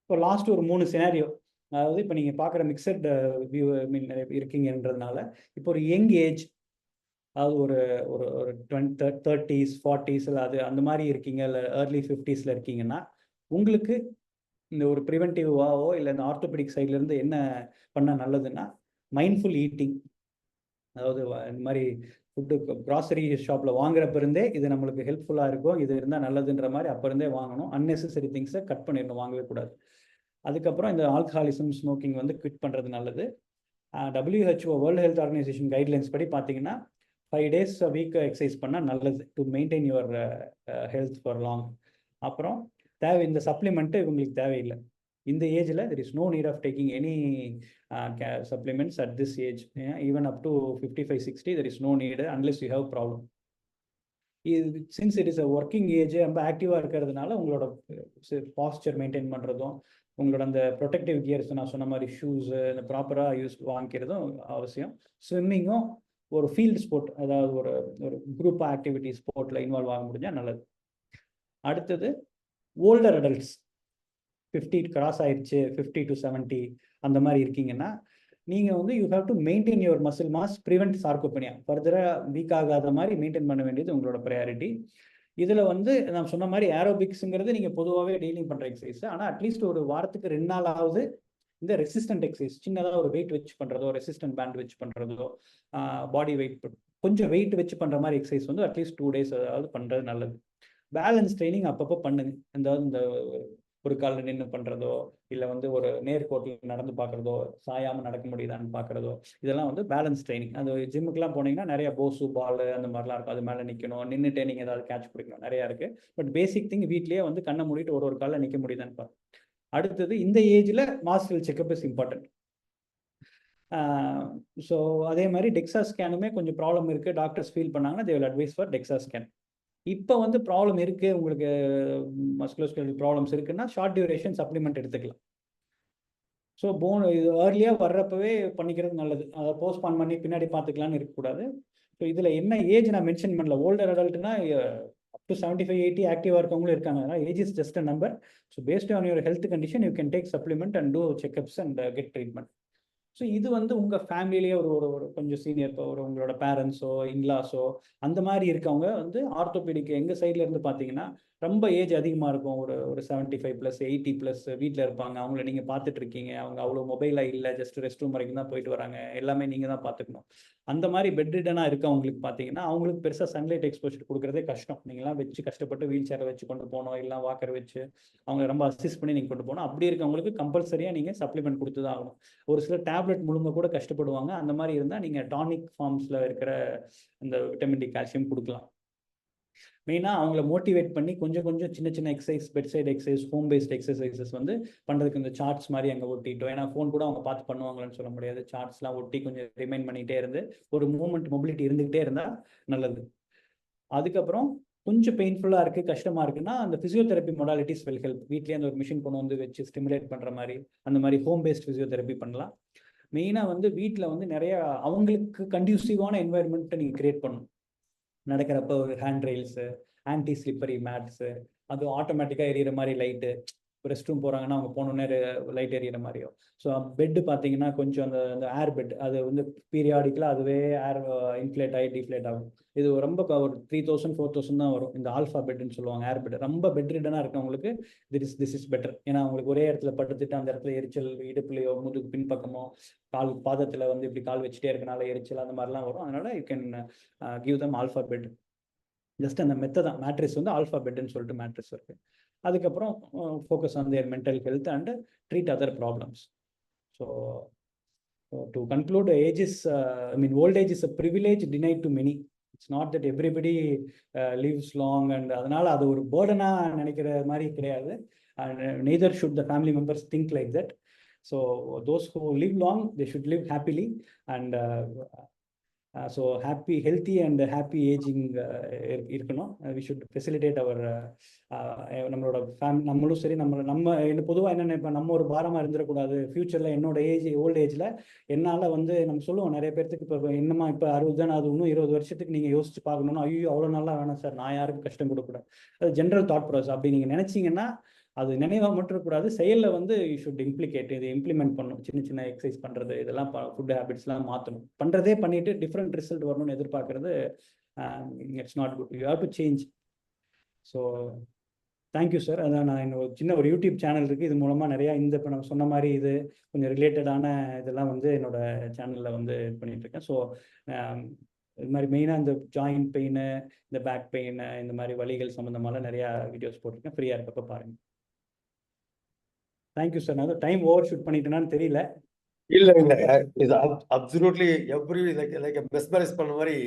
இப்போ லாஸ்ட் ஒரு 3 சினாரியோ, அதாவது இப்போ நீங்கள் பார்க்குற மிக்சட் வியூ இருக்கீங்கன்றதுனால இப்போ ஒரு யங் ஏஜ் அதாவது ஒரு ஒரு ஒரு 30s 40s அது அந்த மாதிரி இருக்கீங்க, இல்லை early 50s இருக்கீங்கன்னா உங்களுக்கு இந்த ஒரு ப்ரிவென்டிவாவோ இல்லை இந்த ஆர்த்தோபெடிக் சைட்லேருந்து என்ன பண்ண நல்லதுன்னா மைண்ட்ஃபுல் ஈட்டிங். அதாவது இந்த மாதிரி ஃபுட்டு க்ராசரி ஷாப்பில் வாங்குறப்ப இருந்தே இது நம்மளுக்கு ஹெல்ப்ஃபுல்லாக இருக்கும், இது இருந்தால் நல்லதுன்ற மாதிரி அப்போ இருந்தே வாங்கணும். அன்னெசரி திங்ஸை கட் பண்ணிடணும், வாங்கவே கூடாது. அதுக்கப்புறம் இந்த ஆல்கஹாலிசம் ஸ்மோக்கிங் வந்து குவிட் பண்ணுறது நல்லது. WHO world health organisation guidelines படி பார்த்தீங்கன்னா 5 days a week எக்ஸசைஸ் பண்ணால் நல்லது to maintain your health for long. அப்புறம் இந்த சப்ளிமெண்ட்டு இவங்களுக்கு தேவையில்லை. இந்த ஏஜில் there is no need of taking any supplements at this age. Even up to 55-60 there is no need unless you have problem. Since it is a working age, ரொம்ப ஆக்டிவாக இருக்கிறதுனால உங்களோட பாஸ்டர் மெயின்டைன் பண்ணுறதும் உங்களோட அந்த ப்ரொடெக்டிவ் கியர்ஸ் நான் சொன்ன மாதிரி ஷூஸு இந்த ப்ராப்பராக வாங்கிக்கிறதும் அவசியம். ஸ்விம்மிங்கும் ஒரு ஃபீல்டு ஸ்போர்ட், அதாவது ஒரு ஒரு குரூப் ஆக்டிவிட்டி ஸ்போர்ட்டில் இன்வால்வ் ஆக முடிஞ்சால் நல்லது. அடுத்தது ஓல்டர் அடல்ட்ஸ் 50 கிராஸ் ஆயிடுச்சு, 50 to 70 அந்த மாதிரி இருக்கீங்கன்னா நீங்கள் வந்து you have to maintain your muscle mass, prevent sarcopenia. ஃபர்தராக வீக் ஆகாத மாதிரி மெயின்டைன் பண்ண வேண்டியது உங்களோட ப்ரையாரிட்டி. இதில் வந்து நான் சொன்ன மாதிரி ஏரோபிக்ஸுங்கிறது நீங்கள் பொதுவாகவே டெய்லியும் பண்ணுற எக்ஸசைஸ். ஆனால் அட்லீஸ்ட் ஒரு வாரத்துக்கு 2 நாளாவது இந்த ரெசிஸ்டன்ட் எக்ஸசைஸ், சின்னதாக ஒரு வெயிட் வச்சு பண்ணுறதோ, ரெசிஸ்டன்ட் பேண்ட் வச்சு பண்ணுறதோ, பாடி வெயிட் கொஞ்சம் வெயிட் வச்சு பண்ணுற மாதிரி எக்ஸசைஸ் வந்து அட்லீஸ்ட் 2 days அதாவது பண்ணுறது நல்லது. பேலன்ஸ் ட்ரைனிங் அப்பப்போ பண்ணுங்க. அதாவது இந்த ஒரு காலில் நின்று பண்ணுறதோ, இல்லை வந்து ஒரு நேர்கோட்டில் நடந்து பார்க்குறதோ, சாயாமல் நடக்க முடியுதான்னு பார்க்குறதோ, இதெல்லாம் வந்து பேலன்ஸ் ட்ரைனிங். அது ஜிம்முக்குலாம் போனீங்கன்னா நிறைய போஸு பால் அந்த மாதிரிலாம் இருக்கும், அது மேலே நிற்கணும், நின்றுட்டே நீங்கள் ஏதாவது கேட்ச் பிடிக்கணும், நிறையா இருக்குது. பட் பேசிக் திங் வீட்லேயே வந்து கண்ணை மூடிட்டு ஒரு காலில் நிற்க முடியுதான்னு பாருங்க. அடுத்தது இந்த ஏஜில் மாஸ்டல் செக்அப் இஸ் இம்பார்ட்டன்ட். ஸோ அதே மாதிரி டெக்ஸா ஸ்கேனுமே கொஞ்சம் ப்ராப்ளம் இருக்குது, டாக்டர்ஸ் ஃபீல் பண்ணாங்கன்னா they will advice for DEXA scan. இப்போ வந்து ப்ராப்ளம் இருக்குது, உங்களுக்கு மஸ்குலோஸ்கெலட்டல் ப்ராப்ளம்ஸ் இருக்குன்னா ஷார்ட் டியூரேஷன் சப்ளிமெண்ட் எடுத்துக்கலாம். ஸோ இது ஏர்லியாக வர்றப்பவே பண்ணிக்கிறது நல்லது, அதை போஸ்ட்பான் பண்ணி பின்னாடி பார்த்துக்கலான்னு இருக்கக்கூடாது. ஸோ இதில் என்ன ஏஜ் நான் மென்ஷன் பண்ணல, ஓல்டர் அடல்ட்னா up to 75-80 ஆக்டிவாக இருக்கவங்களும் இருக்காங்க. அதனால் age is just a number. So based on your health condition you can take supplement and do checkups and get treatment. So இது வந்து உங்கள் ஃபேமிலியிலேயே ஒரு கொஞ்சம் சீனியர், இப்போ உங்களோட பேரண்ட்ஸோ இன்லாஸோ அந்த மாதிரி இருக்கவங்க வந்து ஆர்த்தோபெடிக் எங்கள் சைடில் இருந்து பார்த்தீங்கன்னா ரொம்ப ஏஜ் அதிகமாக இருக்கும், ஒரு 75+, 80+ வீட்டில் இருப்பாங்க. அவங்கள நீங்கள் பார்த்துட்டு இருக்கீங்க, அவங்க அவ்வளோ மொபைலாக இல்லை, ஜஸ்ட் ரெஸ்ட் ரூம் வரைக்கும் தான் போயிட்டு வராங்க, எல்லாமே நீங்கள் தான் பார்த்துக்கணும். அந்த மாதிரி பெட் ரிடனாக இருக்கவங்களுக்கு பார்த்தீங்கன்னா அவங்களுக்கு பெருசாக சன்லைட் எக்ஸ்போஷர் கொடுக்குறதே கஷ்டம். நீங்களாம் வச்சு கஷ்டப்பட்டு வீல் சேரை வச்சு கொண்டு போகணும், இல்லை வாக்கர் வச்சு அவங்க ரொம்ப அசிஸ்ட் பண்ணி நீங்கள் கொண்டு போகணும். அப்படி இருக்கவங்களுக்கு கம்பல்சரியாக நீங்கள் சப்ளிமெண்ட் கொடுத்து தான் ஆகணும். ஒரு சில டேப்லெட் முழுங்க கூட கஷ்டப்படுவாங்க. அந்த மாதிரி இருந்தால் நீங்கள் டானிக் ஃபார்ம்ஸில் இருக்கிற இந்த விட்டமின் டி, கால்சியம் கொடுக்கலாம். மெயினாக அவங்கள மோட்டிவேட் பண்ணி கொஞ்சம் கொஞ்சம் சின்ன சின்ன exercise, bed side exercise, home based exercises வந்து பண்ணுறதுக்கு இந்த சார்ட்ஸ் மாதிரி அங்கே ஒட்டிட்டோம். ஏன்னா ஃபோன் கூட அவங்க பார்த்து பண்ணுவாங்கன்னு சொல்ல முடியாது. சார்ட்ஸ்லாம் ஒட்டி கொஞ்சம் ரிமைண்ட் பண்ணிகிட்டே இருந்து ஒரு மூவ்மெண்ட் மொபிலிட்டி இருந்துகிட்டே இருந்தால் நல்லது. அதுக்கப்புறம் கொஞ்சம் பெயின்ஃபுல்லாக இருக்குது, கஷ்டமாக இருக்குன்னா அந்த ஃபிசியோதெரப்பி மொடாலிட்டிஸ் வில் ஹெல்ப். வீட்லேயே அந்த ஒரு மிஷின் கொண்டு வந்து வச்சு ஸ்டிமுலேட் பண்ணுற மாதிரி அந்த மாதிரி ஹோம் பேஸ்ட் ஃபிசியோதெரப்பி பண்ணலாம். மெயினாக வந்து வீட்டில் வந்து நிறைய அவங்களுக்கு கண்டியூசிவான என்வாயர்மெண்ட்டை நீங்கள் கிரியேட் பண்ணணும். நடக்கிறப்ப ஒரு ஹேண்ட் ரெயில்ஸு, ஆன்டி ஸ்லிப்பரி மேட்ஸு, அது ஆட்டோமேட்டிக்காக எரியிற மாதிரி லைட்டு, ரெஸ்ட் ரூம் போகிறாங்கன்னா அவங்க போனோன்னே லைட் எரியிற மாதிரியும். ஸோ பெட்டு பார்த்தீங்கன்னா கொஞ்சம் அந்த ஏர் பெட், அது வந்து பீரியாடிக்கலாக அதுவே ஏர் இன்ஃப்ளேட் ஆகி டிஃப்ளேட் ஆகும். இது ரொம்ப ஒரு 3000 4000 தான் வரும். இந்த ஆல்ஃபா பெட்டுன்னு சொல்லுவாங்க, ஏர் பெட். ரொம்ப பெட் ரிடனாக இருக்கவங்களுக்கு திஸ் இஸ் பெட்டர். ஏன்னா அவங்களுக்கு ஒரே இடத்துல படுத்துட்டு அந்த இடத்துல எரிச்சல், இடுப்புலையோ முதுகு பின்பக்கமோ பாதத்தில் வந்து இப்படி கால் வச்சுட்டே இருக்கனால எரிச்சல் அந்த மாதிரிலாம் வரும். அதனால you can give them alpha bed. Just அந்த மெத்த தான், மேட்ரிஸ் வந்து ஆல்ஃபா பெட்னு சொல்லிட்டு மேட்ரிஸ் இருக்கு. அதுக்கப்புறம் focus on their mental health and treat other problems. So to conclude, old age is a privilege denied to many. It's not that everybody lives long and அதனால அது ஒரு பேர்டனாக நினைக்கிற மாதிரி கிடையாது. And neither should the family members think like that. So those who live long they should live happily and so healthy and happy ageing இருக்கணும். We should facilitate அவர் நம்மளோட நம்மளும் சரி, நம்ம பொதுவாக என்ன நினைப்போம், நம்ம ஒரு பாரமாக இருந்துடக்கூடாது ஃப்யூச்சரில். என்னோட ஓல்ட் ஏஜில் என்னால் வந்து நம்ம சொல்லுவோம் நிறைய பேர்த்துக்கு, இப்போ என்னம்மா இப்போ 60 தானே, அது இன்னும் 20 வருஷத்துக்கு நீங்கள் யோசிச்சு பார்க்கணும்னா ஐயோ அவ்வளோ நல்லா வேணாம் சார், நான் யாருக்கும் கஷ்டம் கொடுக்கூடாது. அது ஜென்ரல் தாட் ப்ராசஸ். அப்படி நீங்கள் நினச்சிங்கன்னா அது நினைவாக மட்டும் இருக்கக்கூடாது, செயலில் வந்து யூ ஷுட் இம்ப்ளிகேட், இது இம்ப்ளிமெண்ட் பண்ணணும். சின்ன சின்ன எக்ஸசைஸ் பண்ணுறது, இதெல்லாம் ஃபுட் ஹேபிட்ஸ்லாம் மாற்றணும். பண்ணுறதே பண்ணிட்டு டிஃப்ரெண்ட் ரிசல்ட் வரணும்னு எதிர்பார்க்கறது it's not good. You have to change. So thank you sir. அதான் நான் என்னோட சின்ன ஒரு யூடியூப் சேனல் இருக்குது. இது மூலமாக நிறையா இப்போ நம்ம சொன்ன மாதிரி இது கொஞ்சம் ரிலேட்டடான இதெல்லாம் வந்து என்னோட சேனலில் வந்து இது பண்ணிகிட்ருக்கேன். ஸோ இது மாதிரி மெயினாக இந்த ஜாயிண்ட் பெயின், இந்த பேக் பெயின், இந்த மாதிரி வலிகள் சம்மந்தமாலாம் நிறையா வீடியோஸ் போட்டிருக்கேன். ஃப்ரீயாக இருக்கப்போ பாருங்கள். Thank you sir. நான் டைம் ஓவர் ஷூட் பண்ணிட்டேனான்னு தெரியல. இல்ல இது அப்சல்யூட்லி எவ்ரி லைக் மெஸ்மரைஸ் பண்ண மாதிரி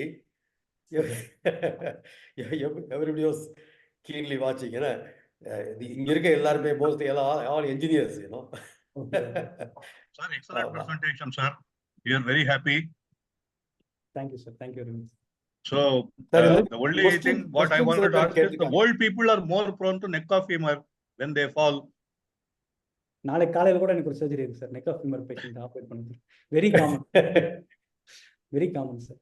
எவ்ரிபடி வாஸ் கீன்லி வாட்சிங். ஏன்னா இங்க இருக்க எல்லாருமே most all engineers, you know. Sir, excellent presentation, sir. We are very happy. Thank you, sir. Thank you very much. So Sir, the only thing what I wanted to ask is, the old people are more prone to neck of femur when they fall. நாளைக்கு காலையில் கூட எனக்கு ஒரு surgery இருக்கு sir. Neck of femur patient operate பண்ணுறது very common, very common sir.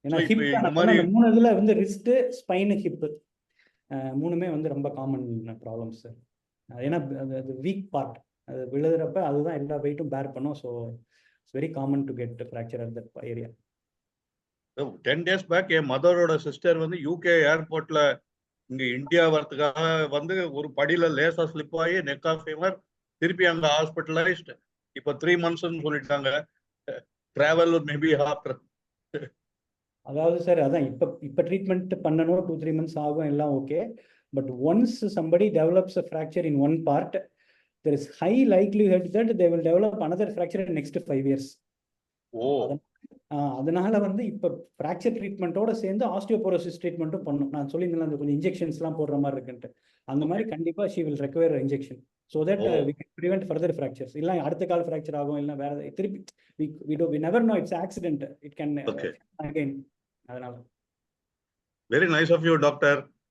ஏன்னா hip இந்த மாதிரி 3 இதில் வந்து ரிஸ்ட்டு, ஸ்பைனு, ஹிப்பு 3மே வந்து ரொம்ப காமன் ப்ராப்ளம்ஸ் சார். ஏன்னா அது வீக் பார்ட், அது விழுதுறப்ப அதுதான் எல்லா வெயிட்டும் பேர் பண்ணும். So it's very common to get fracture at that area. 10 days back என் மதரோட சிஸ்டர் வந்து யூகே ஏர்போர்ட்ல இங்க இந்தியா வரதுக்காக வந்து ஒரு படியில லேசா ஸ்லிப் ஆகி நெக் ஆஃப் ஃபீமர், திருப்பி அங்க ஹாஸ்பிட்டலைஸ்ட். இப்போ 3 months சொல்லிட்டாங்க. Travel maybe after. அதாவது சார் அதான் இப்போ ட்ரீட்மெண்ட் பண்ணணும், 2-3 months ஆகும், எல்லாம் okay. But once somebody develops a fracture in one part, there is high likelihood that they will develop another fracture in next 5 years. அதனால வந்து இப்போ ஃப்ராக்சர் ட்ரீட்மெண்ட்டோட சேர்ந்து ஆஸ்டியோபோரோசிஸ் ட்ரீட்மெண்ட்டும் பண்ணணும். நான் சொல்லியிருந்தேன் அந்த கொஞ்சம் இன்ஜெக்ஷன்ஸ்லாம் போடுற மாதிரி இருக்குன்ட்டு. அந்த மாதிரி கண்டிப்பாக she will require injection so that we can prevent further fractures. இல்லை அடுத்த கால் ஃப்ராக்சர் ஆகும், இல்லை வேற திருப்பி we never know, it's accident, it can again. அதனால Very nice of you, doctor.